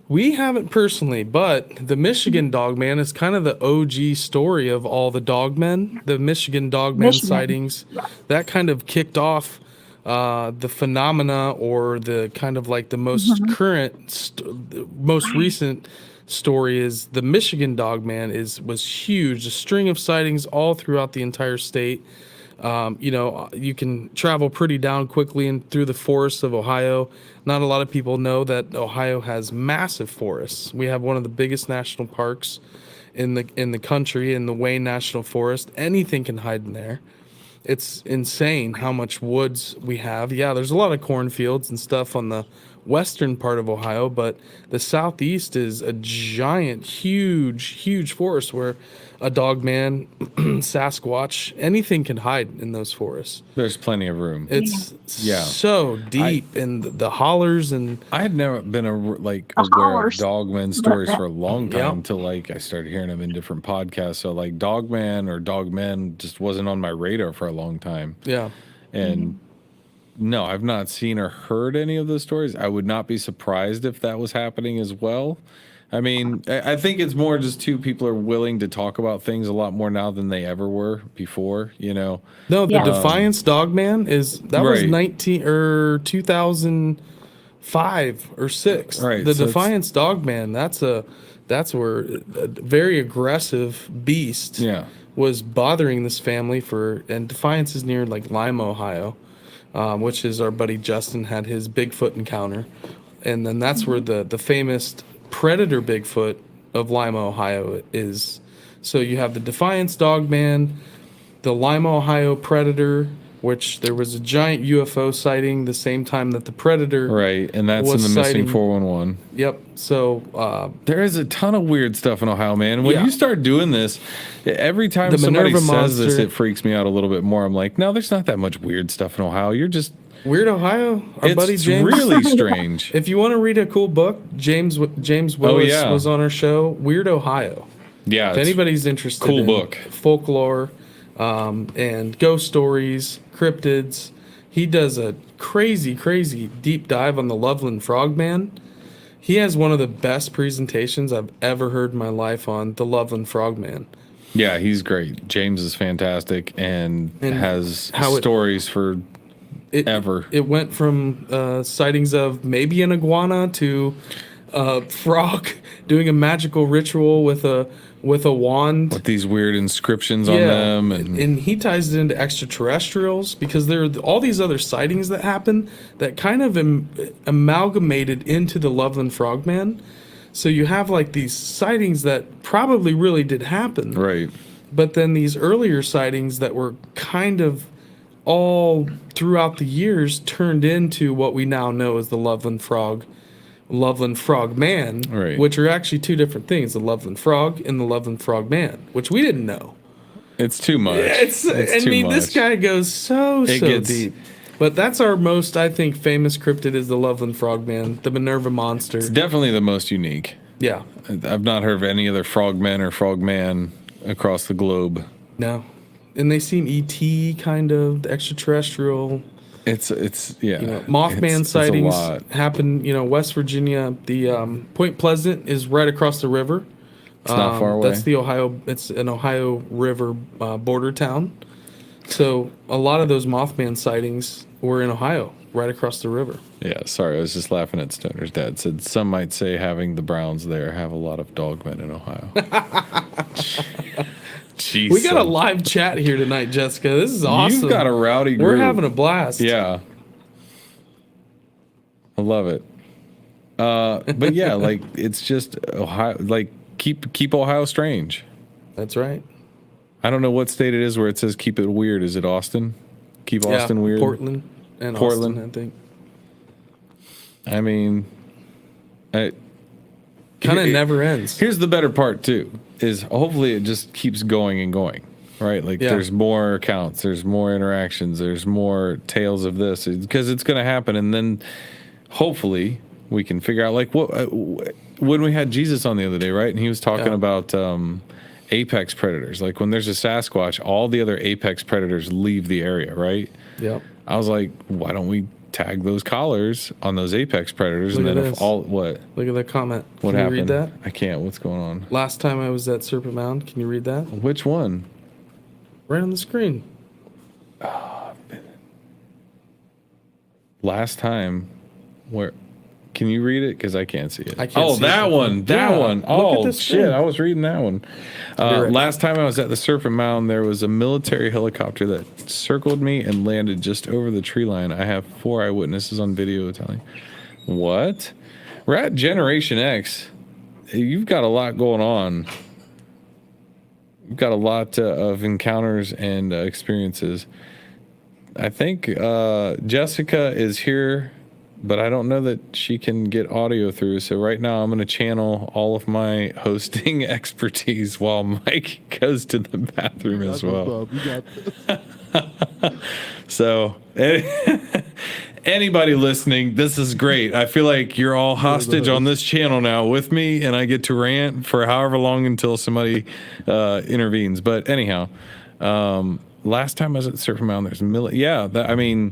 We haven't personally, but the Michigan Dogman is kind of the OG story of all the dogmen. The Michigan Dogman Michigan. sightings, that kind of kicked off the phenomena, or the kind of like the most current, most recent story is the Michigan Dogman was huge. A string of sightings all throughout the entire state. You know, you can travel pretty down quickly and through the forests of Ohio. Not a lot of people know that Ohio has massive forests. We have one of the biggest national parks in the country, in the Wayne National Forest. Anything can hide in there. It's insane how much woods we have. Yeah, there's a lot of cornfields and stuff on the western part of Ohio, but the southeast is a giant, huge forest where a dogman, Sasquatch, anything can hide in those forests. There's plenty of room. It's so deep in the hollers, and I had never been aware hollers. of dogman stories for a long time Yep. until I started hearing them in different podcasts. So dogman or dogmen just wasn't on my radar for a long time. yeah. And no, I've not seen or heard any of those stories. I would not be surprised if that was happening as well. I mean, I think it's more just people are willing to talk about things a lot more now than they ever were before, you know. No, the Yeah. Defiance Dogman was Right. 2005 or 6. Right, The so Defiance Dogman, that's where a very aggressive beast was bothering this family and Defiance is near like Lima, Ohio, which is our buddy Justin had his Bigfoot encounter. And then that's where the famous predator Bigfoot of Lima, Ohio is. So you have the Defiance Dogman, the Lima, Ohio predator, which there was a giant UFO sighting the same time that the predator. Right, and that's in was the missing sighting- 411. Yep. So There is a ton of weird stuff in Ohio, man. When Yeah. you start doing this, every time The somebody Minerva says this, monster. it freaks me out a little bit more. I'm like, no, there's not that much weird stuff in Ohio. You're just Weird Ohio, our buddy it's James. really strange. If you want to read a cool book, James Willis yeah. was on our show. Weird Ohio. Yeah, If anybody's interested cool in book. folklore and ghost stories, cryptids, he does a crazy deep dive on the Loveland Frogman. He has one of the best presentations I've ever heard in my life on the Loveland Frogman. Yeah, he's great. James is fantastic and has how it- stories for ever. It went from sightings of maybe an iguana to a frog doing a magical ritual with a wand. With these weird inscriptions on them. And he ties it into extraterrestrials because there are all these other sightings that happen that kind of amalgamated into the Loveland Frogman. So you have like these sightings that probably really did happen. Right. But then these earlier sightings that were kind of all throughout the years turned into what we now know as the Loveland Frogman, Right. which are actually two different things, the Loveland Frog and the Loveland Frogman, which we didn't know. It's too much. It's too this much. guy goes so gets- deep. But that's our most, I think, famous cryptid is the Loveland Frogman, the Minerva monster. It's definitely the most unique. Yeah. I've not heard of any other frogmen or frogman across the globe. No. And they seem ET kind of, the extraterrestrial. It's yeah. You know, Mothman It's a sightings lot. happen, West Virginia. The Point Pleasant is right across the river. It's not far away. That's it's an Ohio River border town. So a lot of those Mothman sightings were in Ohio, right across the river. Yeah, sorry, I was just laughing at Stoner's dad. Said some might say having the Browns there have a lot of dogmen in Ohio. Jeez, We got a son. live chat here tonight, Jessica. This is awesome. You've got a rowdy group. We're having a blast. Yeah. I love it. But yeah, it's just Ohio. Keep Ohio strange. That's right. I don't know what state it is where it says keep it weird. Is it Austin? Keep Austin weird. Portland and Portland. Austin, I think. I mean, Kind of never ends. Here's the better part too: is hopefully it just keeps going and going. Right? There's more accounts, there's more interactions, there's more tales of this because it's going to happen, and then hopefully we can figure out what when we had Jesus on the other day, right? And he was talking about apex predators. Like when there's a Sasquatch, all the other apex predators leave the area, right? Yep. I was like, why don't we tag those collars on those apex predators? Look And at then this. what? Look at that comment. What Can happened? you read that? I can't. What's going on? Last time I was at Serpent Mound. Can you read that? Which one? Right on the screen. Last time, where? Can you read it? Because I can't see it. I can't see that it. one. That Yeah, one. look at Oh, this shit. screen. I was reading that one. You're right. Last time I was at the Serpent Mound, there was a military helicopter that circled me and landed just over the tree line. I have 4 eyewitnesses on video telling. What? We're at Generation X. You've got a lot going on. You've got a lot of encounters and experiences. I think Jessica is here, but I don't know that she can get audio through. So right now I'm going to channel all of my hosting expertise while Mike goes to the bathroom as well. You got this. So anybody listening, this is great. I feel like you're all hostage on this channel now with me, and I get to rant for however long until somebody intervenes. But anyhow, last time I was at the Serpent Mound, there's military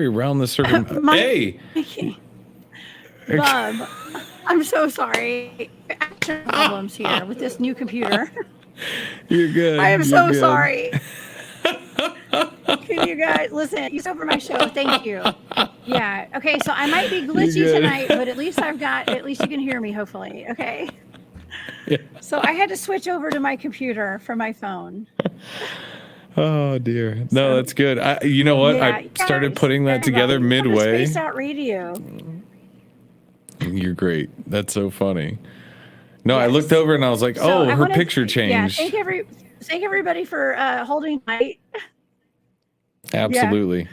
around the Serpent Mound. Hey, Bub, I'm so sorry. Action problems here with this new computer. you're good. I am You're so good. sorry. Can you guys listen? You over my show. Thank you. Yeah. Okay. So I might be glitchy good. tonight, but at least you can hear me. Hopefully. Okay. Yeah. So I had to switch over to my computer from my phone. Oh dear. No, that's good. You know what? Yeah, I started guys, putting that together everybody, come to midway. Spaced Out Radio. You're great. That's so funny. No, I Yes. looked over and I was like, So oh, I her wanna- picture changed. Yeah. Thank everybody for holding tight. Absolutely.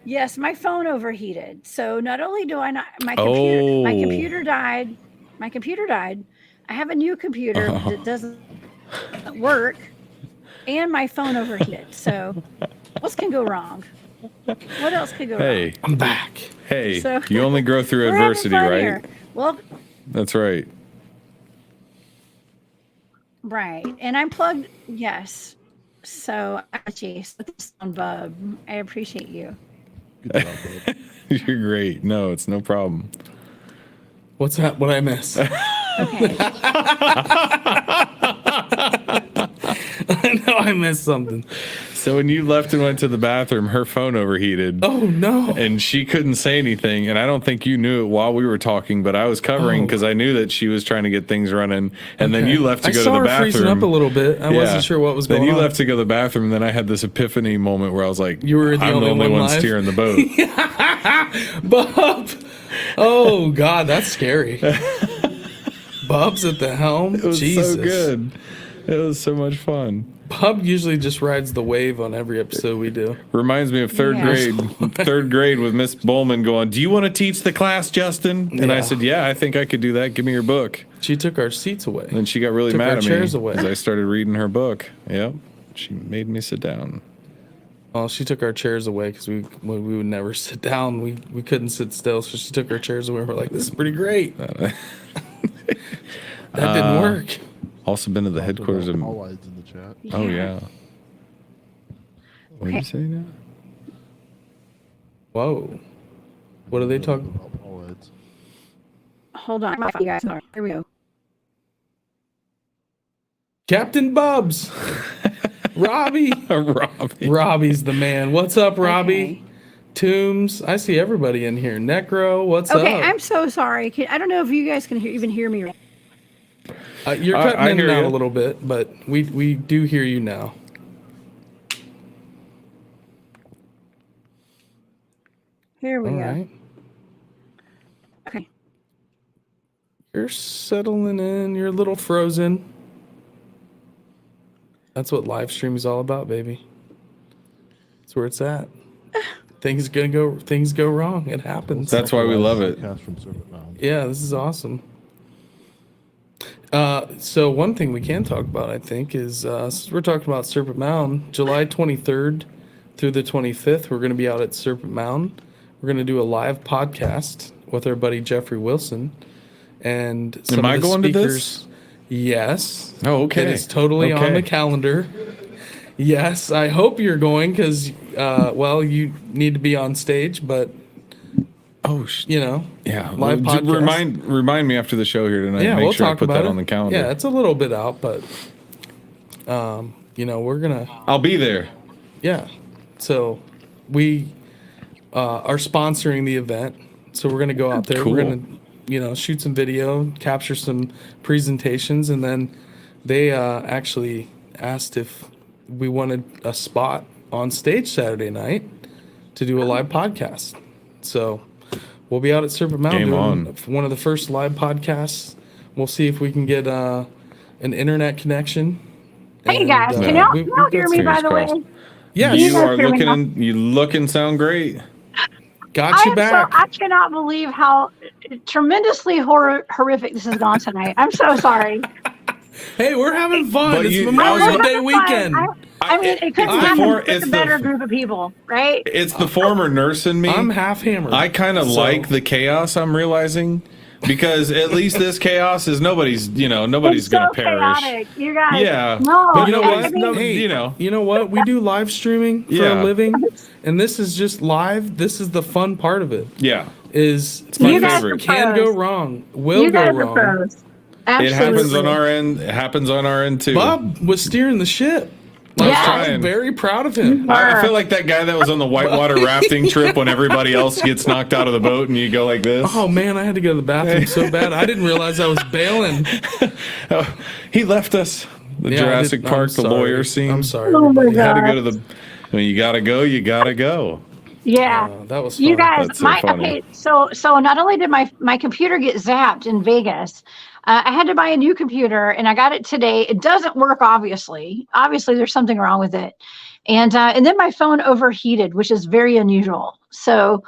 Yes, my phone overheated. So not only do I not my Oh. computer died. My computer died. I have a new computer that doesn't work, and my phone overheated. So what can go wrong? What else could go Hey, wrong? I'm back. hey, So- you only grow through We're having adversity, fun right? here. Well, That's right. right. And I'm plugged. Yes. So, geez, with this on Bub, I appreciate you. Good job, bud. You're great. No, it's no problem. What's that? What I miss? Okay. I know I missed something. So when you left and went to the bathroom, her phone overheated. Oh no. And she couldn't say anything. And I don't think you knew it while we were talking, but I was covering because I knew that she was trying to get things running. And then you left to I go saw to the her freezing bathroom. up a little bit. I wasn't sure what was going on. Then you left to go to the bathroom, and then I had this epiphany moment where I was like, You were the I'm only the only one one live? steering the boat. Bub. Oh God, that's scary. Bub's at the helm. It was Jesus. so good. It was so much fun. Bub usually just rides the wave on every episode we do. Reminds me of third Yeah. grade. Third grade with Miss Bowman going, do you want to teach the class, Justin? And I Yeah. said, yeah, I think I could do that. Give me your book. She took our seats away. And then she got really Took mad our at me chairs away. because I started reading her book. Yep. She made me sit down. Well, she took our chairs away because we would never sit down. We couldn't sit still, so she took our chairs away. We're like, this is pretty great. That didn't work. Also been to the headquarters of... All eyes in the chat. Oh, yeah. What did Okay. you say now? Whoa. What are they talking about? All eyes. Hold on, you guys. Here we go. Captain Bubs. Robbie. Robbie. Robbie's the man. What's up, Robbie? Okay. Tombs. I see everybody in here. Necro, what's Okay, up? I'm so sorry. I don't know if you guys can even hear me. You're I cutting in hear and out you. a little bit, but we do hear you now. Here we All go. right. Okay. You're settling in. You're a little frozen. That's what live stream is all about, baby. That's where it's at. Things go wrong. It happens. That's why we love it. Podcast from Serpent Mound. Yeah, this is awesome. So one thing we can talk about, I think, is since we're talking about Serpent Mound, July 23rd through the 25th, we're going to be out at Serpent Mound. We're going to do a live podcast with our buddy Jeffrey Wilson, and some Am of I the going to speakers. this? Yes. Oh, okay. It is totally on the calendar. Yes, I hope you're going because, well, you need to be on stage, but yeah. live podcast. Remind me after the show here tonight. Yeah, Make we'll sure I talk put about that it on the calendar. Yeah, it's a little bit out, but we're gonna. I'll be there. Yeah, so we are sponsoring the event, so we're gonna go out there. Cool. We're gonna, shoot some video, capture some presentations, and then they actually asked if we wanted a spot on stage Saturday night to do a live podcast. So we'll be out at Serpent Mound Game doing on. one of the first live podcasts. We'll see if we can get an internet connection. Hey And, guys, can yeah, y'all hear me, by the way? Yeah, You guys are hear me looking. You look and sound great. got you back. I cannot believe how tremendously horrific this has gone tonight. I'm so sorry. Hey, we're having fun. But It's you- Memorial I was- Day weekend. I mean, it couldn't it's happen before- with it's a the- better group of people, right? It's the former nurse in me. I'm half hammered. I kind of So- like the chaos. I'm realizing because at least this chaos is nobody's It's gonna so perish. chaotic. You guys. Yeah. No, But you know I what? mean, No, Hey, you know. what? We do live streaming for Yeah. a living, and this is just live. This is the fun part of it. Yeah. Is my You guys favorite. are Can pros. go wrong. Will You go guys are wrong. pros. Absolutely. It happens on our end. It happens on our end too. Bob was steering the ship. Yeah. I'm very proud of him. I feel like that guy that was on the whitewater rafting trip when everybody else gets knocked out of the boat and you go like this. Oh man, I had to go to the bathroom so bad. I didn't realize I was bailing. He left us. The Yeah, I Jurassic did- I'm Park, the sorry. lawyer scene. I'm sorry. Oh my everybody. You had to God. go to the. When you gotta go, you gotta go. Yeah. That was fun. You guys, That's so funny. okay, so not only did my computer get zapped in Vegas, I had to buy a new computer and I got it today. It doesn't work, obviously. Obviously, there's something wrong with it. And then my phone overheated, which is very unusual. So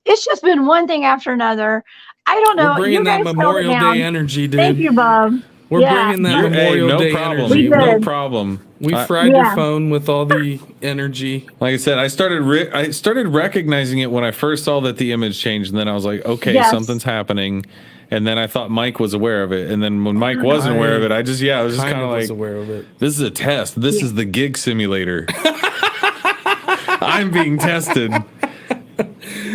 it's just been one thing after another. I don't know. We're bringing You that guys held it Memorial down. Day energy, dude. Thank you, Bub. We're Yeah. bringing that Hey, Memorial no Day problem. energy. We No did. problem. We I- fried your Yeah. phone with all the energy. Like I said, I started recognizing it when I first saw that the image changed, and then I was like, okay, Yes. something's happening. And then I thought Mike was aware of it, and then when Mike wasn't aware of it, I was just Kind kind of of was like, aware of it. this is a test. This is the gig simulator. I'm being tested.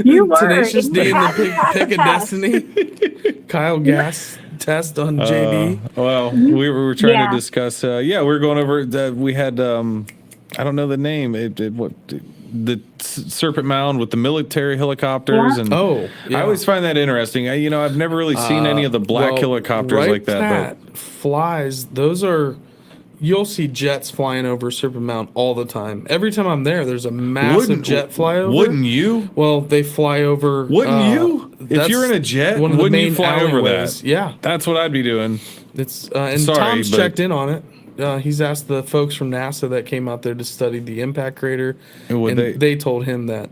You were. Tenacious You D and had the to pass Pick the of test. Destiny. Kyle Gass test on JB. Well, we were trying Yeah. to discuss. We're going over. We had. I don't know the name. The Serpent Mound with the military helicopters Yeah. and. Oh, yeah. I always find that interesting. I've never really seen any of the black Well, helicopters right like that. But flies, those are. You'll see jets flying over Serpent Mound all the time. Every time I'm there's a massive jet flyover. Wouldn't you? Well, they fly over. Wouldn't you? If that's you're in a jet, one of the wouldn't you main fly over alleyways. that? Yeah, That's what I'd be doing. it's and Sorry, Tom's but- checked in on it. He's asked the folks from NASA that came out there to study the impact crater, And would and they- they told him that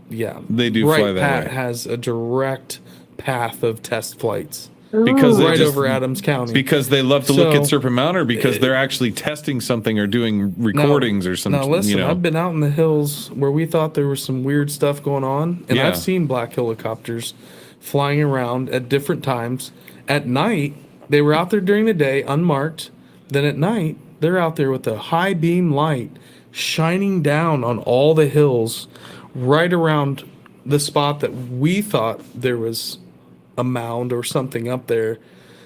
They do Wright fly that Pat way. has a direct path of test flights Because they right just- over Adams County. Because they love to look So, at Serpent Mound, or because they're actually testing something or doing recordings or something. Now listen, I've been out in the hills where we thought there was some weird stuff going on, and Yeah. I've seen black helicopters flying around at different times. At night, they were out there during the day, unmarked. Then at night, they're out there with a high beam light shining down on all the hills, right around the spot that we thought there was a mound or something up there.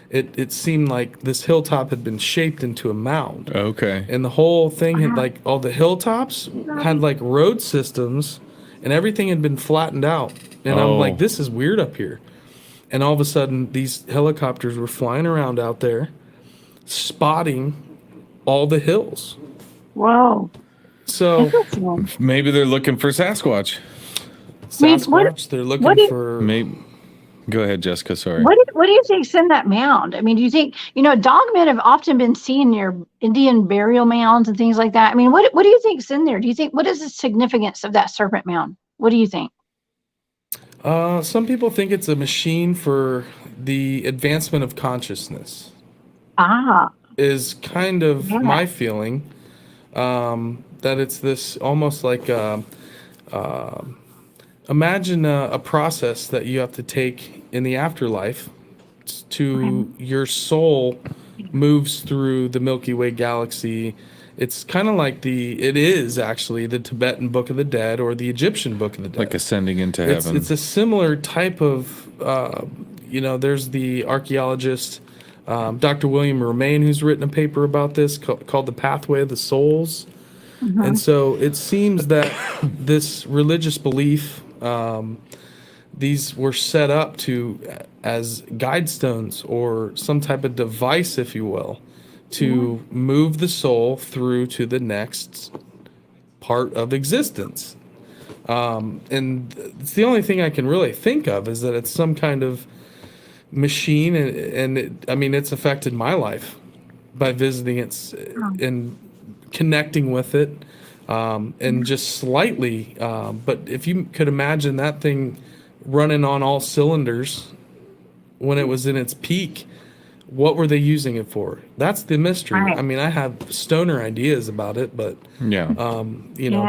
It seemed like this hilltop had been shaped into a mound. Okay. And the whole thing had like all the hilltops had like road systems and everything had been flattened out. And Oh. I'm like, this is weird up here. And all of a sudden, these helicopters were flying around out there, spotting all the hills. Whoa. So, Interesting. Maybe they're looking for Sasquatch. Wait, what- Sasquatch, they're looking what do you- for. Maybe. Go ahead, Jessica. Sorry. What do you think's in that mound? I mean, do you think, dogmen have often been seen near Indian burial mounds and things like that? I mean, what do you think's in there? Do you think, what is the significance of that serpent mound? What do you think? Some people think it's a machine for the advancement of consciousness. Ah, Is kind of Yeah. my feeling. That it's this almost like imagine a process that you have to take in the afterlife to your soul moves through the Milky Way galaxy. It's kind of like it is actually the Tibetan Book of the Dead or the Egyptian Book of the Dead. Like ascending into heaven. It's a similar type of, there's the archaeologist, Dr. William Romaine, who's written a paper about this called The Pathway of the Souls. And so it seems that this religious belief, these were set up as guidestones or some type of device, if you will, to move the soul through to the next part of existence. And it's the only thing I can really think of is that it's some kind of machine, and it's affected my life by visiting it and connecting with it, and just slightly. But if you could imagine that thing running on all cylinders when it was in its peak, what were they using it for? That's the mystery. Right. I mean, I have stoner ideas about it, but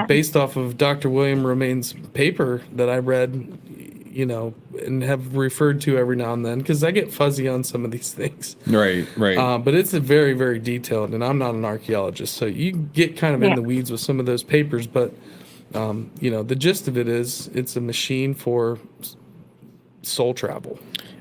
based off of Dr. William Romaine's paper that I read, and have referred to every now and then, because I get fuzzy on some of these things. Right. But it's a very, very detailed, and I'm not an archaeologist, so you get kind of in the weeds with some of those papers. But the gist of it is, it's a machine for soul travel.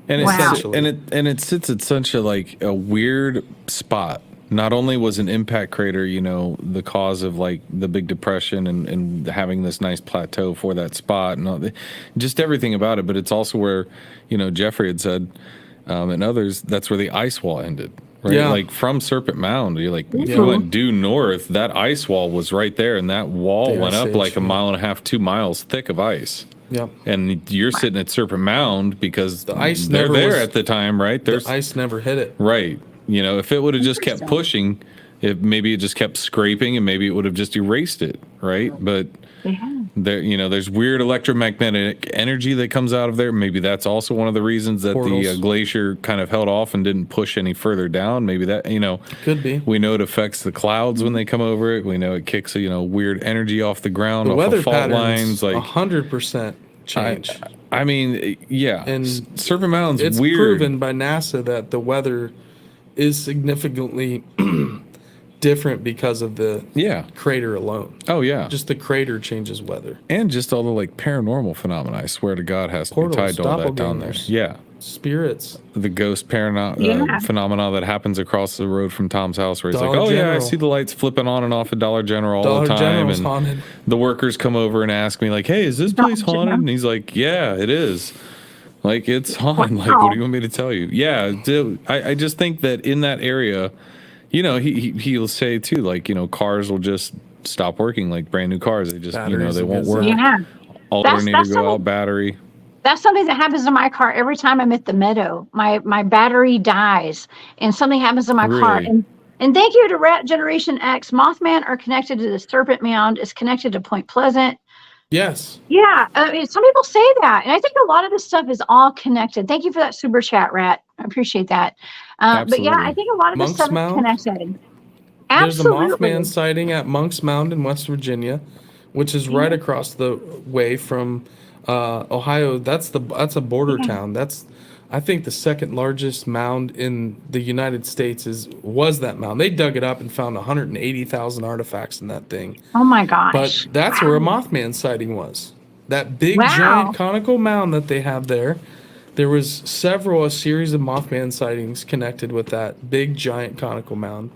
And essentially. it sits at such a weird spot. Not only was an impact crater, the cause of like the Big Depression and having this nice plateau for that spot and just everything about it, but it's also where, Jeffrey had said, and others, that's where the ice wall ended. Right, Yeah. like from Serpent Mound, you're like, if you went due north, that ice wall was right there, and that wall The went Ice up Age, like a mile and a half, 2 miles thick of ice. Yeah. And you're sitting at Serpent Mound because The ice they're never there was- at the time, right? The ice never hit it. Right. If it would have just kept pushing, maybe it just kept scraping, and maybe it would have just erased it, right? But there's weird electromagnetic energy that comes out of there. Maybe that's also one of the reasons that Portals. the glacier kind of held off and didn't push any further down. Maybe that, Could be. we know it affects the clouds when they come over it. We know it kicks, weird energy off the ground, The off weather of fault patterns, lines. Like 100% change. I mean, yeah. And Serpent Mound's It's weird. proven by NASA that the weather is significantly different because of the crater alone. Oh yeah. Just the crater changes weather. And just all the paranormal phenomena, I swear to God, has to Portals, be tied to all that down there. doppelgangers. Yeah. Spirits. The ghost phenomena that happens across the road from Tom's house, where he's like, Dollar "Oh yeah, I General. see the lights flipping on and off at Dollar General all Dollar the time." General's And haunted. the workers come over and ask me, like, "Hey, is this place Dollar haunted?" General. And he's like, "Yeah, it is. Like, it's haunted. Like, what do you want me to tell you?" Yeah, I just think that in that area, he'll say too, like, cars will just stop working, like brand new cars. They just, Batteries they will won't get work. zapped. Yeah. Alternator That's go something- out, battery. That's something that happens in my car every time I'm at the meadow. My battery dies and something happens in my car. Really? And thank you to Rat Generation X. Mothman are connected to the Serpent Mound. It's connected to Point Pleasant. Yes. Yeah, I mean, some people say that, and I think a lot of this stuff is all connected. Thank you for that super chat, Rat. I appreciate that. But yeah, I think a lot of this Monk's stuff Mound? is connected. There's a Absolutely. Mothman sighting at Monk's Mound in West Virginia, which is right across the way from Ohio. That's a border town. That's, I think, the second largest mound in the United States was that mound. They dug it up and found 180,000 artifacts in that thing. Oh my gosh. But that's where a Mothman sighting was. That big Wow. giant conical mound that they have there. There was a series of Mothman sightings connected with that big giant conical mound.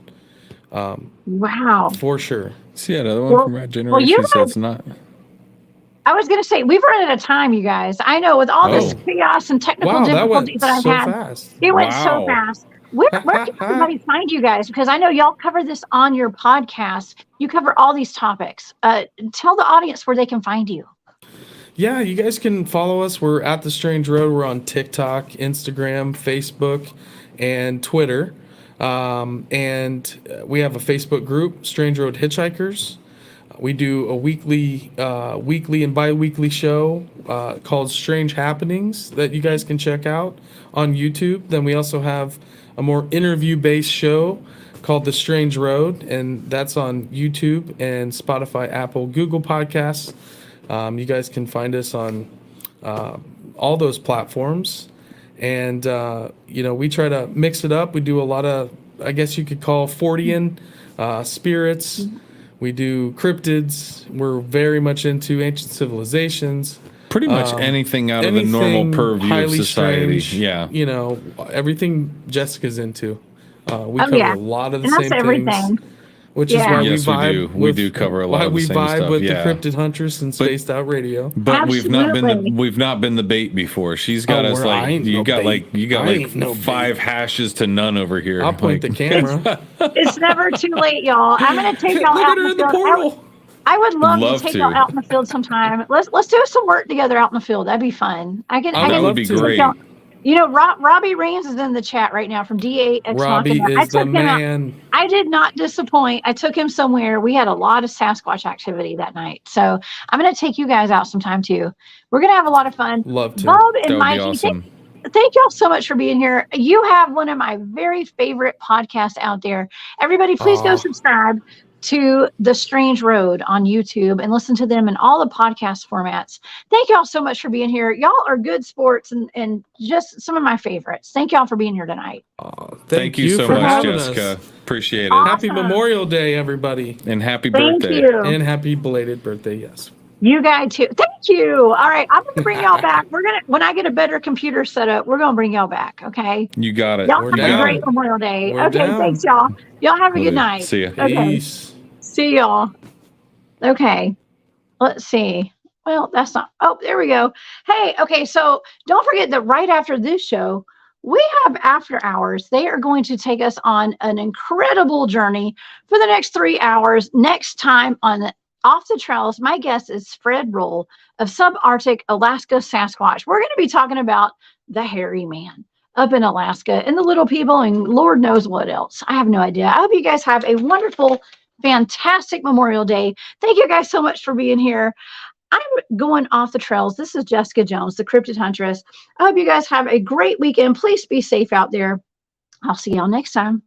Wow. For sure. See another one Well- from Rat well, you Generation. So guys- it's not. I was going to say, we've run out of time, you guys. I know with all this Oh. chaos and technical Wow, that went difficulties that I've so had. fast. It went so Wow. fast. Where can everybody find you guys? Because I know y'all cover this on your podcast. You cover all these topics. Tell the audience where they can find you. Yeah, you guys can follow us. We're at The Strange Road. We're on TikTok, Instagram, Facebook, and Twitter. And we have a Facebook group, Strange Road Hitchhikers. We do a weekly and bi-weekly show called Strange Happenings that you guys can check out on YouTube. Then we also have a more interview-based show called The Strange Road, and that's on YouTube and Spotify, Apple, Google Podcasts. You guys can find us on all those platforms. And, we try to mix it up. We do a lot of I guess you could call Fortean, spirits. We do cryptids. We're very much into ancient civilizations. Pretty much anything out of the normal purview of highly society. strange, Yeah. You know, everything Jessica's into. We Oh, cover yeah. a lot of the And same that's everything. things. Which is Yeah. why Yes, we we vibe. do. We do cover a lot why of the we same vibe stuff, with yeah. the Cryptid Huntress and Spaced Out Radio. But we've not Absolutely. been the bait before. She's got us I like ain't you no got bait. like you got I like ain't no 5 hashes to none over here. I'll point the Like, camera. It's never too late, y'all. I'm gonna take y'all Look out at her in the field. portal. I would love Love to take to. y'all out in the field sometime. Let's do some work together out in the field. That'd be fun. I That can would be take great. y'all- You know, Robbie Reigns is in the chat right now from D8 X Robbie Machina. I is the took him out. man. I did not disappoint. I took him somewhere. We had a lot of Sasquatch activity that night. So I'm going to take you guys out sometime too. We're going to have a lot of fun. Love to. Bub that and would be Mikey, awesome. thank y'all so much for being here. You have one of my very favorite podcasts out there. Everybody, please go Aw. subscribe to The Strange Road on YouTube and listen to them in all the podcast formats. Thank y'all so much for being here. Y'all are good sports and just some of my favorites. Thank y'all for being here tonight. Thank you so for much, having Jessica. us. Appreciate it. Happy Awesome. Memorial Day, everybody. And happy Thank birthday. you. And happy belated birthday, yes. You guys too. Thank you. All right. I'm going to bring y'all back. When I get a better computer set up, we're going to bring y'all back. Okay. You got it. Y'all We're have down. a great Memorial Day. We're Okay. down. Thanks, y'all. Y'all have a Will good do. night. See ya. Okay. Peace. See y'all. Okay. Let's see. Well, that's not. Oh, there we go. Hey, okay. So don't forget that right after this show, we have After Hours. They are going to take us on an incredible journey for the next 3 hours. Next time on Off the Trails, my guest is Fred Roll of Subarctic Alaska Sasquatch. We're going to be talking about the hairy man up in Alaska and the little people and Lord knows what else. I have no idea. I hope you guys have a wonderful, fantastic Memorial Day. Thank you guys so much for being here. I'm going off the trails. This is Jessica Jones, the Cryptid Huntress. I hope you guys have a great weekend. Please be safe out there. I'll see y'all next time.